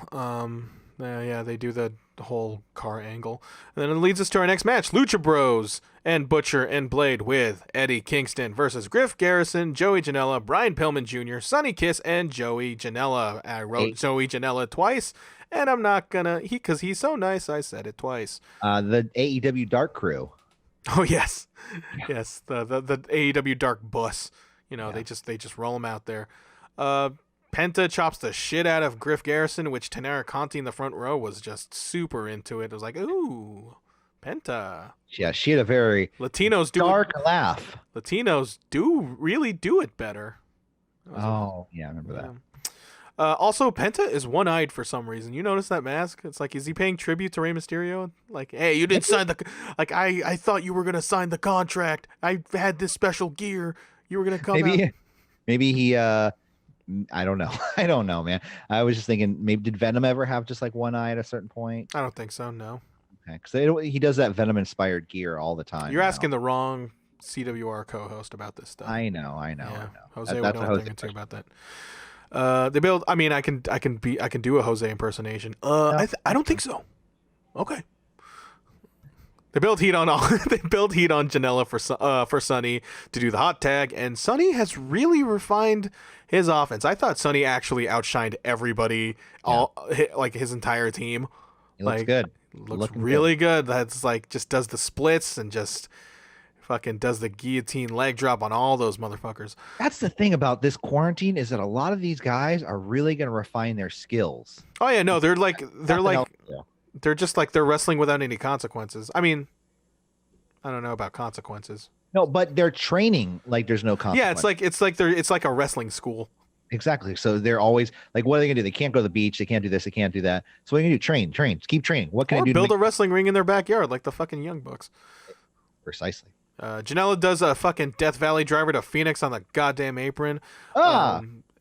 Yeah, they do the whole car angle. And then it leads us to our next match, Lucha Bros and Butcher and Blade with Eddie Kingston versus Griff Garrison, Joey Janela, Brian Pillman Jr., Sonny Kiss, and Joey Janela. I wrote Joey Janela twice, and I'm not gonna, because he's so nice, I said it twice. The AEW Dark Crew. Oh, yes. Yeah. Yes, the AEW Dark Bus. You know, yeah. They just roll them out there. Penta chops the shit out of Griff Garrison, which Tanara Conti in the front row was just super into it. It was like, ooh, Penta. Yeah, she had a very Latinos dark laugh. Latinos really do it better. Oh, yeah, I remember that. Also, Penta is one-eyed for some reason. You notice that mask? It's like, is he paying tribute to Rey Mysterio? Like, hey, you didn't sign the... Like, I thought you were going to sign the contract. I had this special gear. You were going to come out. Maybe he... I don't know. I don't know, man. I was just thinking, maybe did Venom ever have just like one eye at a certain point? I don't think so, no. Okay, because he does that Venom-inspired gear all the time. You're asking the wrong CWR co-host about this stuff. I know. Jose would know a thing or two about that. They build. I mean, I can do a Jose impersonation. I don't think so. Okay. They build heat on Janela for Sonny to do the hot tag, and Sonny has really refined his offense. I thought Sonny actually outshined everybody, like his entire team. He looks good. Looks really good. That's like just does the splits and just fucking does the guillotine leg drop on all those motherfuckers. That's the thing about this quarantine is that a lot of these guys are really going to refine their skills. Oh yeah, no, they're just like they're wrestling without any consequences. I mean, I don't know about consequences. No, but they're training like there's no consequences. Yeah, it's like a wrestling school. Exactly. So they're always like, what are they gonna do? They can't go to the beach. They can't do this. They can't do that. So what are you gonna do? Train. Keep training. What can I do? Build a wrestling ring in their backyard like the fucking Young Bucks. Precisely. Janela does a fucking Death Valley driver to Phoenix on the goddamn apron.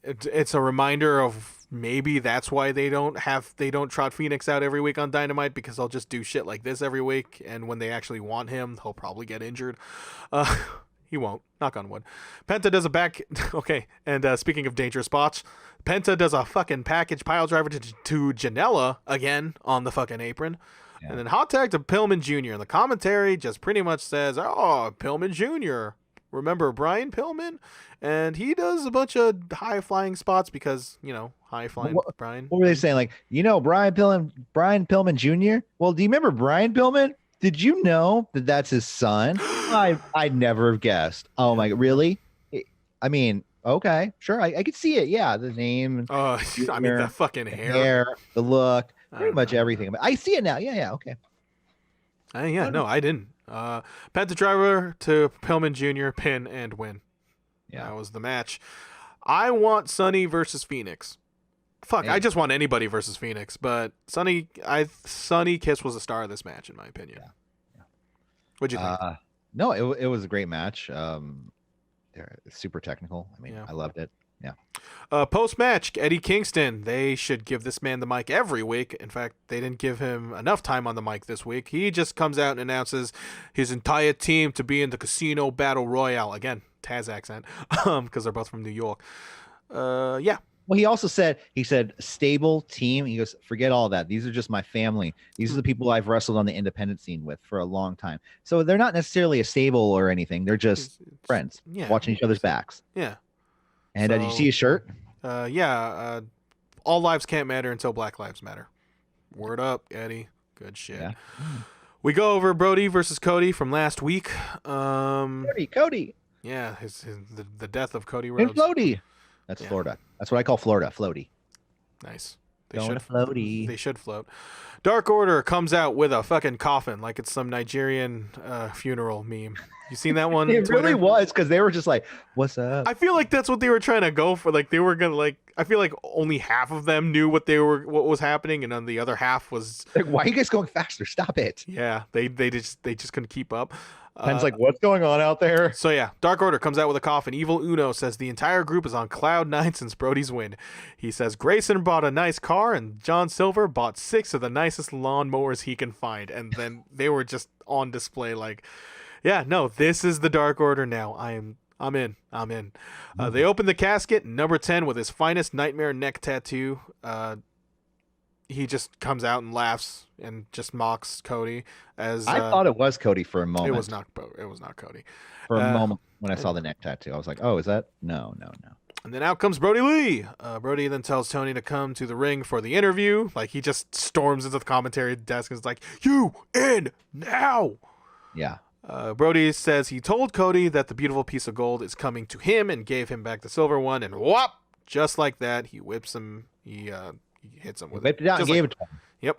It's a reminder of maybe that's why they don't trot Phoenix out every week on Dynamite, because they'll just do shit like this every week, and when they actually want him, he'll probably get injured. He won't. Knock on wood. Penta does a back... Okay, and speaking of dangerous spots, Penta does a fucking package pile driver to Janela again on the fucking apron. Yeah. And then hot tag to Pillman Jr. And the commentary just pretty much says, oh, Pillman Jr. Remember Brian Pillman? And he does a bunch of high-flying spots because, high-flying Brian. What were they saying? Like, Brian Pillman Jr.? Well, do you remember Brian Pillman? Did you know that that's his son? I'd never have guessed. Oh my God, really? I mean, okay, sure, I could see it. Yeah, the name. Oh, I mean, the fucking hair, the look, pretty much everything. I see it now. Yeah, okay. No, I didn't. Penta driver to Pillman Jr., pin and win. Yeah, that was the match. I want Sonny versus Phoenix. Fuck, I just want anybody versus Phoenix, but Sonny Kiss was the star of this match, in my opinion. Yeah. What'd you think? No, it was a great match. Super technical. I mean, I loved it. Yeah. Post-match, Eddie Kingston. They should give this man the mic every week. In fact, they didn't give him enough time on the mic this week. He just comes out and announces his entire team to be in the Casino Battle Royale. Again, Taz accent, because they're both from New York. Yeah. Well, he also said, stable team. He goes, forget all that. These are just my family. These are the people I've wrestled on the independent scene with for a long time. So they're not necessarily a stable or anything. They're just friends watching each other's backs. Yeah. And did you see his shirt? Yeah. All lives can't matter until Black Lives Matter. Word up, Eddie. Good shit. Yeah. We go over Brody versus Cody from last week. Cody. Yeah, the death of Cody Rhodes. And Brody. That's Yeah. Florida. That's what I call Florida. Floaty. Nice. Going to floaty. They should float. Dark Order comes out with a fucking coffin like it's some Nigerian funeral meme. You seen that one? It really was, because they were just like, "What's up?" I feel like that's what they were trying to go for. Like they were gonna like. I feel like only half of them knew what was happening, and then the other half was Like, why are you guys going faster? Stop it. yeah. They just couldn't keep up. Ken's like, "What's going on out there?" So yeah, Dark Order comes out with a coffin. Evil Uno says the entire group is on cloud nine since Brody's win. He says Grayson bought a nice car and John Silver bought 6 of the nicest lawnmowers he can find. And then they were just on display like, yeah, no, this is the Dark Order now. I'm in. They open the casket, number 10 with his finest nightmare neck tattoo. He just comes out and laughs and just mocks Cody. As I thought it was Cody for a moment. it was not Cody. For a moment when I saw the neck tattoo. I was like, "Oh, is that?" No. And then out comes Brody Lee. Brody then tells Tony to come to the ring for the interview. Like he just storms into the commentary desk and is like, "You in now?" Yeah. Brody says he told Cody that the beautiful piece of gold is coming to him and gave him back the silver one. And whop, just like that, he whips him. He hits him with Whipped it out and Just gave like- it to him. Yep.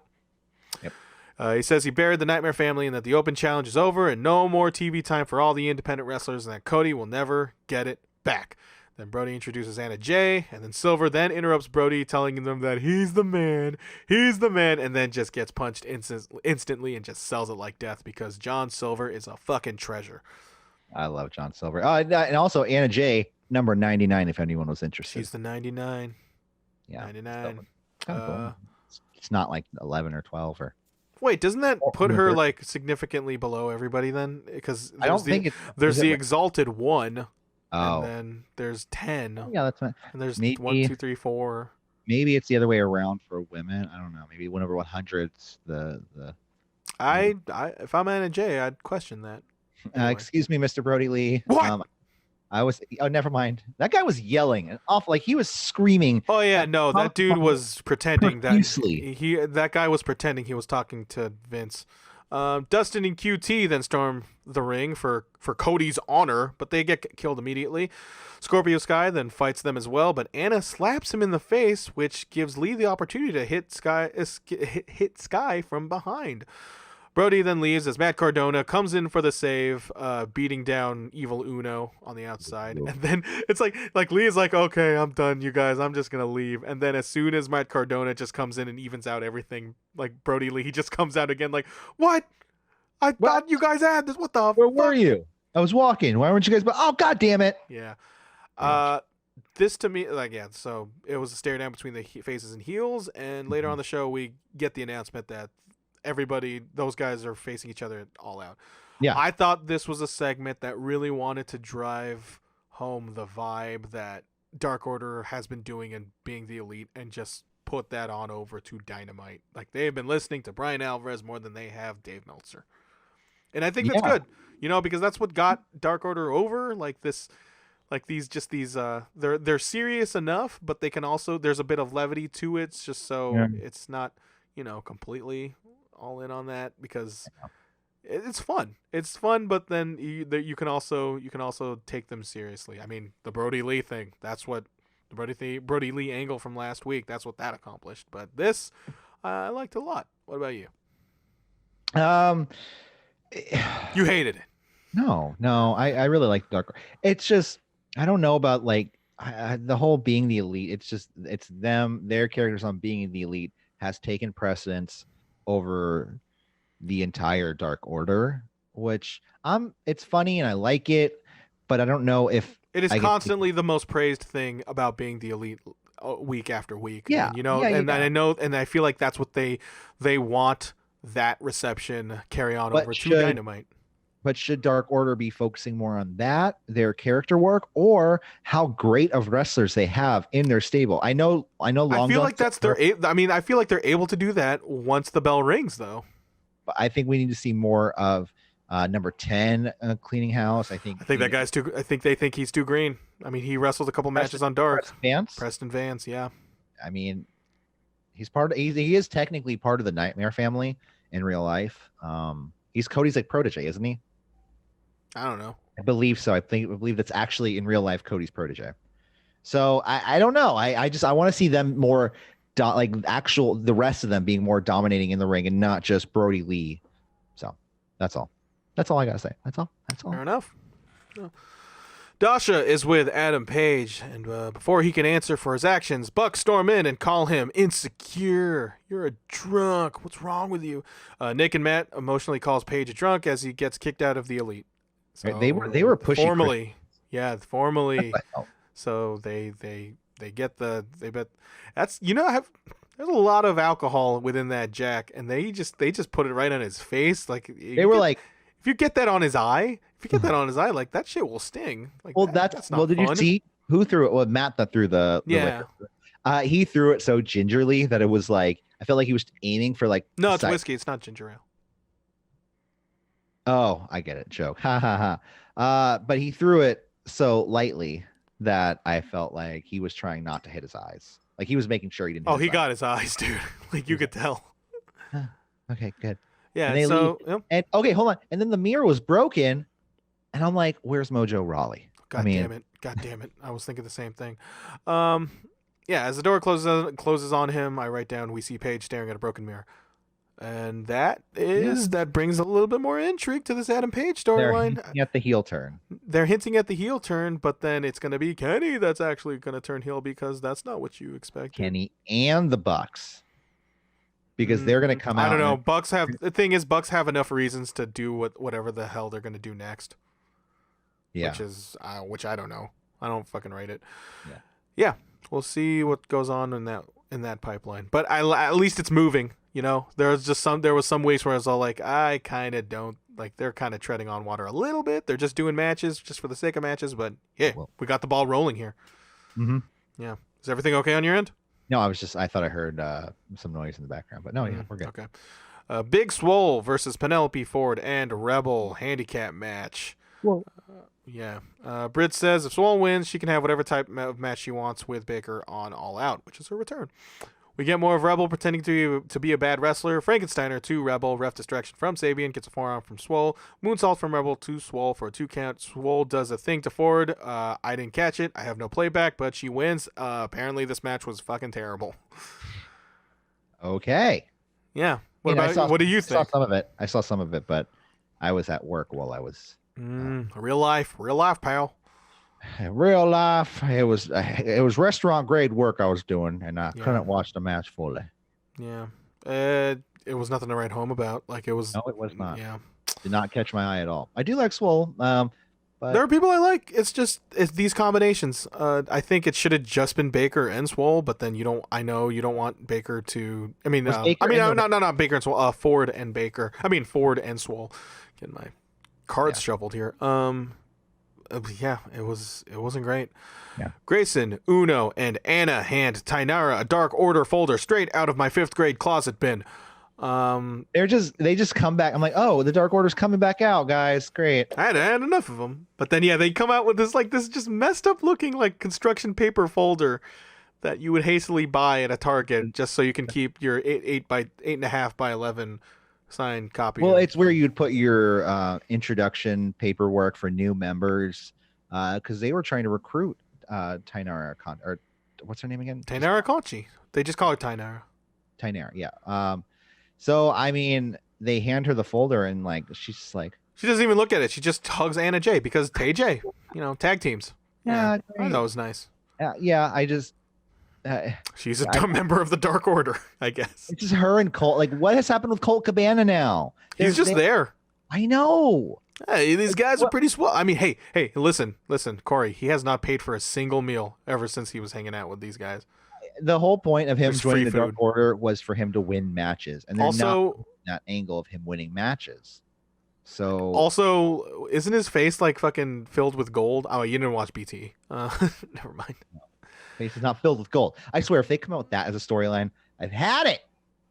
Yep. He says he buried the Nightmare family and that the open challenge is over and no more TV time for all the independent wrestlers and that Cody will never get it back. Then Brody introduces Anna Jay, and then Silver then interrupts Brody, telling them that he's the man, and then just gets punched instantly and just sells it like death because John Silver is a fucking treasure. I love John Silver. And also Anna Jay, number 99, if anyone was interested. She's the 99. Yeah. 99. Kind of cool. It's not like 11 or 12 or. Wait, doesn't that Or put her under- like significantly below everybody then? Because I don't think there's is the it- Exalted 1. Oh. And then there's 10. Yeah, that's fine. And there's Maybe- 1, 2, 3, 4. Maybe it's the other way around for women. I don't know. Maybe 1 over 100's the. I if I'm Anna Jay, I'd question that. Anyway. Excuse me, Mr. Brody Lee. What? I was. Oh, never mind. That guy was yelling and off, like he was screaming. Oh yeah, no, that dude was pretending profusely. that guy was pretending he was talking to Vince. Dustin and QT then storm the ring for Cody's honor, but they get killed immediately. Scorpio Sky then fights them as well, but Anna slaps him in the face, which gives Lee the opportunity to hit Sky from behind. Brody then leaves as Matt Cardona comes in for the save, beating down Evil Uno on the outside. And then it's like Lee is like, okay, I'm done, you guys. I'm just going to leave. And then as soon as Matt Cardona just comes in and evens out everything, like Brody Lee, he just comes out again like, what? I thought you guys had this. What the Where fuck? were you? I was walking. Why weren't you guys? But oh, god damn it! Yeah. This to me, like, yeah, so it was a stare down between the faces and heels. And later on the show, we get the announcement that those guys are facing each other all out. Yeah. I thought this was a segment that really wanted to drive home the vibe that Dark Order has been doing and being the elite and just put that on over to Dynamite. Like they have been listening to Brian Alvarez more than they have Dave Meltzer. And I think that's good, because that's what got Dark Order over. Like this, like these, they're serious enough, but they can also, there's a bit of levity to it. It's just so it's not, completely all in on that because it's fun. It's fun, but then you can also take them seriously. I mean, the Brody Lee thing, that's what the Brody Lee angle from last week, that's what that accomplished. But this, I liked a lot. What about you? You hated it. No, I really like Dark. It's just I don't know about like the whole being the elite. It's just their characters on being the elite has taken precedence over the entire Dark Order, which it's funny and I like it, but I don't know if it is constantly the most praised thing about being the elite week after week. Yeah, and I know, and I feel like that's what they want that reception carry on over to Dynamite. But should Dark Order be focusing more on that, their character work, or how great of wrestlers they have in their stable? I know. I feel like that's I feel like they're able to do that once the bell rings, though. But I think we need to see more of number 10 cleaning house. I think that guy's too. I think they think he's too green. I mean, he wrestled a couple matches on Dark. Preston Vance, yeah. I mean, he is technically part of the Nightmare family in real life. He's Cody's like protege, isn't he? I don't know. I believe so. I believe that's actually in real life Cody's protege. So I don't know. I want to see them more the rest of them being more dominating in the ring and not just Brody Lee. So that's all. That's all I gotta say. That's all. Fair enough. Dasha is with Adam Page, and before he can answer for his actions, Buck storm in and call him insecure. You're a drunk. What's wrong with you? Nick and Matt emotionally calls Page a drunk as he gets kicked out of the Elite. So they were pushing formally. Yeah, formally. So they bet that's there's a lot of alcohol within that Jack, and they just put it right on his face. Like if you get that on his eye, like that shit will sting. Like, well, that's not did fun. You see who threw it? Well, Matt that threw the he threw it so gingerly that it was like I felt like he was aiming for like no, it's whiskey. It's not ginger ale. Oh, I get it. Joke. Ha ha ha. But he threw it so lightly that I felt like he was trying not to hit his eyes. Like he was making sure he didn't. Oh, he got his eyes, dude. Like you could tell. Okay, good. Yeah. And and okay, hold on. And then the mirror was broken, and I'm like, "Where's Mojo Rawley?" God damn it! I was thinking the same thing. Yeah. As the door closes on him, I write down, "We see Paige staring at a broken mirror." And that brings a little bit more intrigue to this Adam Page storyline. They're hinting at the heel turn. They're hinting at the heel turn, but then it's going to be Kenny that's actually going to turn heel because that's not what you expect. Kenny and the Bucks. Because they're going to come out. I don't know. The thing is, Bucks have enough reasons to do whatever the hell they're going to do next. Yeah. Which I don't know. I don't fucking rate it. Yeah. We'll see what goes on in that pipeline. But at least it's moving. You know, there was some weeks where I was all like, I kind of don't like. They're kind of treading on water a little bit. They're just doing matches just for the sake of matches. But yeah, we got the ball rolling here. Mm-hmm. Yeah. Is everything okay on your end? No, I thought I heard some noise in the background, but no, yeah, we're good. Okay. Big Swole versus Penelope Ford and Rebel handicap match. Whoa. Yeah. Britt says if Swole wins, she can have whatever type of match she wants with Baker on All Out, which is her return. We get more of Rebel pretending to be a bad wrestler. Frankensteiner to Rebel. Ref distraction from Sabian. Gets a forearm from Swole. Moonsault from Rebel to Swole for a 2 count. Swole does a thing to Ford. I didn't catch it. I have no playback, but she wins. Apparently this match was fucking terrible. Okay. Yeah. What do you think? I saw some of it, but I was at work while I was. Real life, pal. Real life, it was restaurant grade work I was doing, and I couldn't watch the match fully. Yeah, it was nothing to write home about. Like it was. No, it was not. Yeah, did not catch my eye at all. I do like Swole, but there are people I like. It's these combinations. I think it should have just been Baker and Swole, but then you don't. I know you don't want Baker to. I mean, not Baker and Swole. Ford and Baker. I mean Ford and Swole. Getting my cards shuffled here. Yeah, it wasn't great. Yeah. Grayson, Uno, and Anna hand Tainara a Dark Order folder straight out of my 5th grade closet bin. They just come back. I'm like, oh, the Dark Order's coming back out, guys. Great. I had enough of them, but then they come out with this just messed up looking like construction paper folder that you would hastily buy at a Target just so you can keep your 8.5 by 11 signed copy. Well, it's where you'd put your introduction paperwork for new members, because they were trying to recruit Tainara or what's her name again? Tainara Conchi. They just call her Tainara. Tainara, yeah. So I mean, they hand her the folder and like she's just like she doesn't even look at it. She just hugs Anna Jay because Tay J, tag teams. Yeah, I know it was nice. Yeah, I just. She's a dumb member of the Dark Order, I guess. It's just her and Colt. Like, what has happened with Colt Cabana now? He's just there. I know. Hey, these guys are pretty swell. I mean, hey, listen, Corey. He has not paid for a single meal ever since he was hanging out with these guys. The whole point of him joining the Dark Order was for him to win matches, and they're not that angle of him winning matches. So also, isn't his face like fucking filled with gold? Oh, you didn't watch BT. Never mind. No. Face is not filled with gold. I swear, if they come out with that as a storyline, I've had it.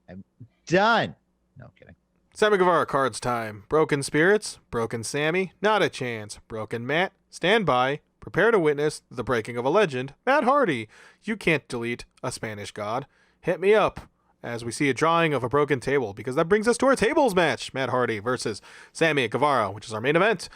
I'm done. No kidding. Sammy Guevara cards time. Broken Spirits, Broken Sammy, not a chance. Broken Matt, stand by. Prepare to witness the breaking of a legend. Matt Hardy, you can't delete a Spanish god. Hit me up as we see a drawing of a broken table because that brings us to our tables match. Matt Hardy versus Sammy Guevara, which is our main event.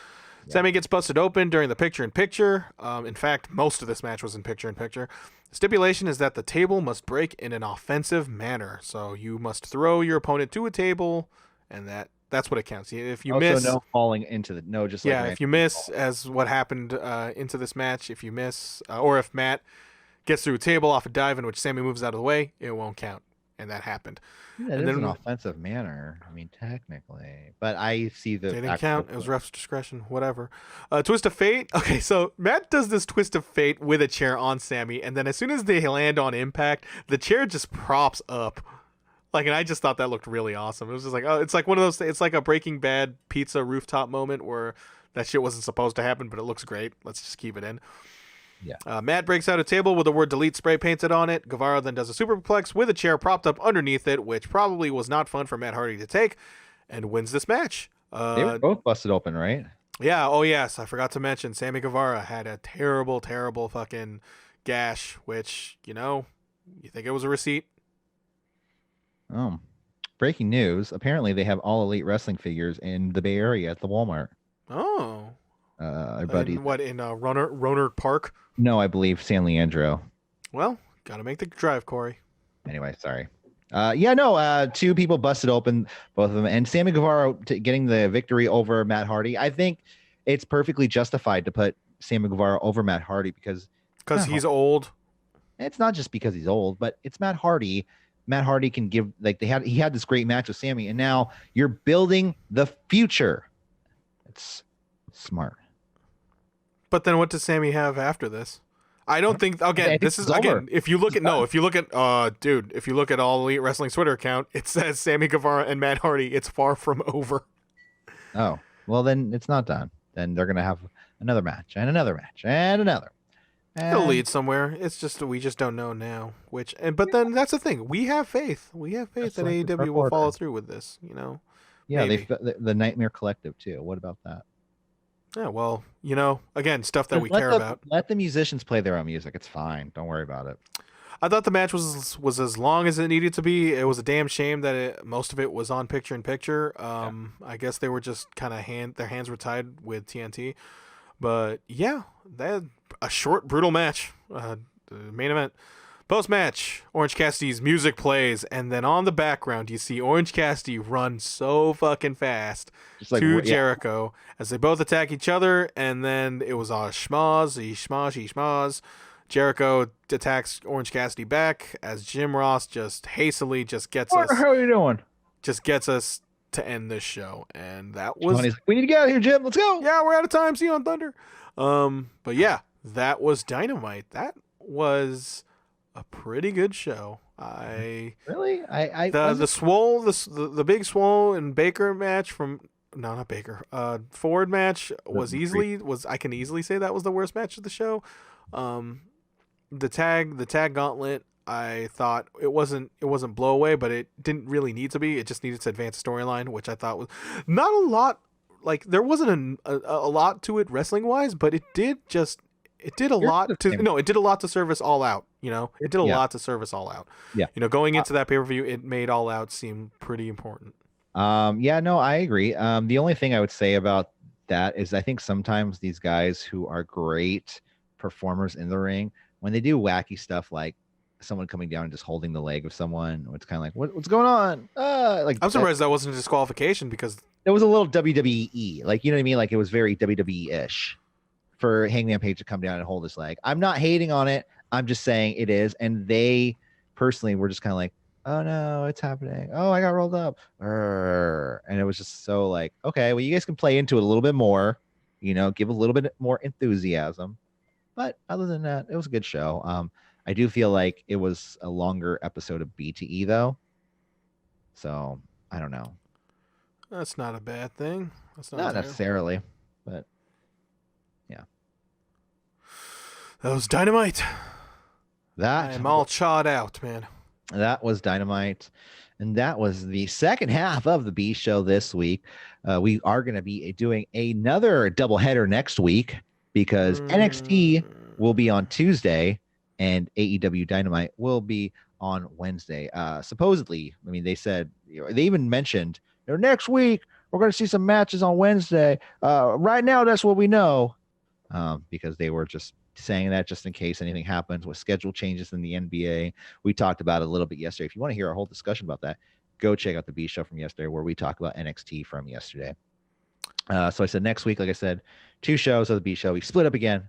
Sammy gets busted open during the picture-in-picture. In fact, most of this match was in picture-in-picture. The stipulation is that the table must break in an offensive manner. So you must throw your opponent to a table, and that's what it counts. If you miss, no falling into the no, just yeah, like if you miss, as what happened into this match, if you miss, or if Matt gets through a table off a dive in which Sammy moves out of the way, it won't count, and that happened. Yeah, it is an offensive manner. I mean, technically, but I see the. They didn't count. It was ref's discretion. Whatever. Twist of fate. Okay, so Matt does this twist of fate with a chair on Sammy, and then as soon as they land on impact, the chair just props up. Like, and I just thought that looked really awesome. It was just like, oh, it's like one of those. It's like a Breaking Bad pizza rooftop moment where that shit wasn't supposed to happen, but it looks great. Let's just keep it in. Yeah. Matt breaks out a table with the word delete spray painted on it. Guevara then does a superplex with a chair propped up underneath it, which probably was not fun for Matt Hardy to take, and wins this match. They were both busted open, right? Yeah. Oh, yes. I forgot to mention Sammy Guevara had a terrible, terrible fucking gash, which, you think it was a receipt? Breaking news. Apparently, they have All Elite Wrestling figures in the Bay Area at the Walmart. Oh. Our buddy. In Rohnert Park? No, I believe San Leandro. Well, gotta make the drive, Corey. Anyway, sorry. Two people busted open, both of them, and Sammy Guevara getting the victory over Matt Hardy. I think it's perfectly justified to put Sammy Guevara over Matt Hardy because he's old. It's not just because he's old, but it's Matt Hardy. Matt Hardy can give he had this great match with Sammy, and now you're building the future. It's smart. But then what does Sammy have after this? I don't think this is again. If you look at All Elite Wrestling's Twitter account, it says Sammy Guevara and Matt Hardy. It's far from over. Oh, well then it's not done. Then they're gonna have another match and another match and another. It'll lead somewhere. It's just we just don't know now. But then that's the thing. We have faith. We have faith that AEW will follow through with this. Yeah, the Nightmare Collective too. What about that? Yeah, well, again, stuff that we care about. Let the musicians play their own music. It's fine. Don't worry about it. I thought the match was as long as it needed to be. It was a damn shame that most of it was on picture-in-picture. I guess they were just kind of their hands were tied with TNT. But yeah, a short, brutal match. The main event. Post-match, Orange Cassidy's music plays, and then on the background, you see Orange Cassidy run so fucking fast to Jericho as they both attack each other, and then it was a schmoz. Jericho attacks Orange Cassidy back as Jim Ross just hastily gets us. What the hell are you doing? Just gets us to end this show, and that was. We need to get out of here, Jim. Let's go. Yeah, we're out of time. See you on Thunder. But yeah, that was Dynamite. That was a pretty good show. The big Swole and Baker match Ford match I can easily say that was the worst match of the show. The tag gauntlet, I thought it wasn't blow away, but it didn't really need to be. It just needed to advance the storyline, which I thought was not a lot. Like, there wasn't a lot to it wrestling wise, but it did a lot to service All Out. It did a lot to service All Out. Yeah. Going into that pay-per-view, it made All Out seem pretty important. I agree. The only thing I would say about that is I think sometimes these guys who are great performers in the ring, when they do wacky stuff like someone coming down and just holding the leg of someone, it's kind of like, what's going on? I'm surprised that wasn't a disqualification because it was a little WWE. Like, you know what I mean? Like, it was very WWE-ish for Hangman Page to come down and hold his leg. I'm not hating on it. I'm just saying it is. And they personally were just kind of like, oh no, it's happening. Oh, I got rolled up. And it was just so like, okay, well, you guys can play into it a little bit more, give a little bit more enthusiasm. But other than that, it was a good show. I do feel like it was a longer episode of BTE though. So I don't know. That's not a bad thing. That's not necessarily, but yeah. That was Dynamite. I'm all chawed out, man. That was Dynamite. And that was the second half of the B show this week. We are going to be doing another doubleheader next week because NXT will be on Tuesday and AEW Dynamite will be on Wednesday. Supposedly, I mean, they said, they even mentioned next week we're going to see some matches on Wednesday. Right now, that's what we know. Because they were just saying that just in case anything happens with schedule changes in the NBA. We talked about it a little bit yesterday. If you want to hear our whole discussion about that, go check out the B show from yesterday where we talk about NXT from yesterday. So I said next week, like I said, 2 shows of the B show. We split up again.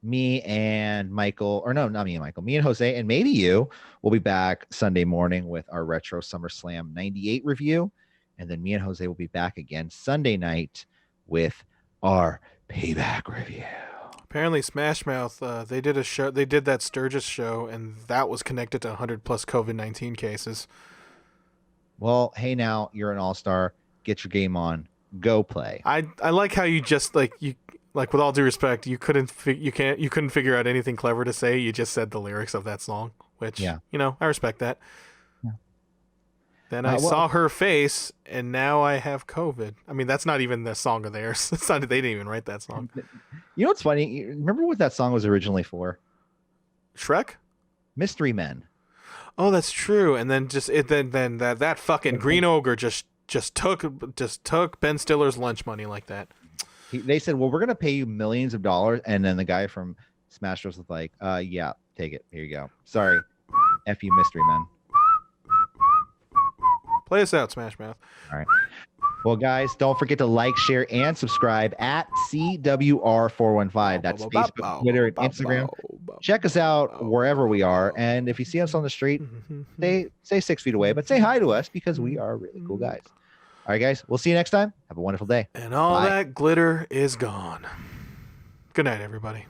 Me and Michael, or no, not me and Michael, me and Jose, and maybe you will be back Sunday morning with our Retro SummerSlam 98 review. And then me and Jose will be back again Sunday night with our Payback review. Apparently, Smash Mouth, they did a show. They did that Sturgis show, and that was connected to 100 plus COVID-19 cases. Well, hey, now you're an all-star. Get your game on. Go play. I like how you just with all due respect, you couldn't figure out anything clever to say. You just said the lyrics of that song, which I respect that. Yeah. Then I saw her face, and now I have COVID. I mean, that's not even the song of theirs. It's not. They didn't even write that song. You know what's funny? Remember what that song was originally for? Shrek? Mystery Men. Oh, that's true. And then then that fucking green ogre just took Ben Stiller's lunch money like that. They said, well, we're going to pay you millions of dollars. And then the guy from Smash Bros was like, yeah, take it. Here you go. Sorry. F you, Mystery Men. Play us out, Smash Mouth. All right. Well, guys, don't forget to like, share, and subscribe at CWR415. That's Facebook, Twitter, and Instagram. Check us out wherever we are. And if you see us on the street, stay 6 feet away, but say hi to us because we are really cool guys. All right, guys, we'll see you next time. Have a wonderful day. And all that glitter is gone. Good night, everybody.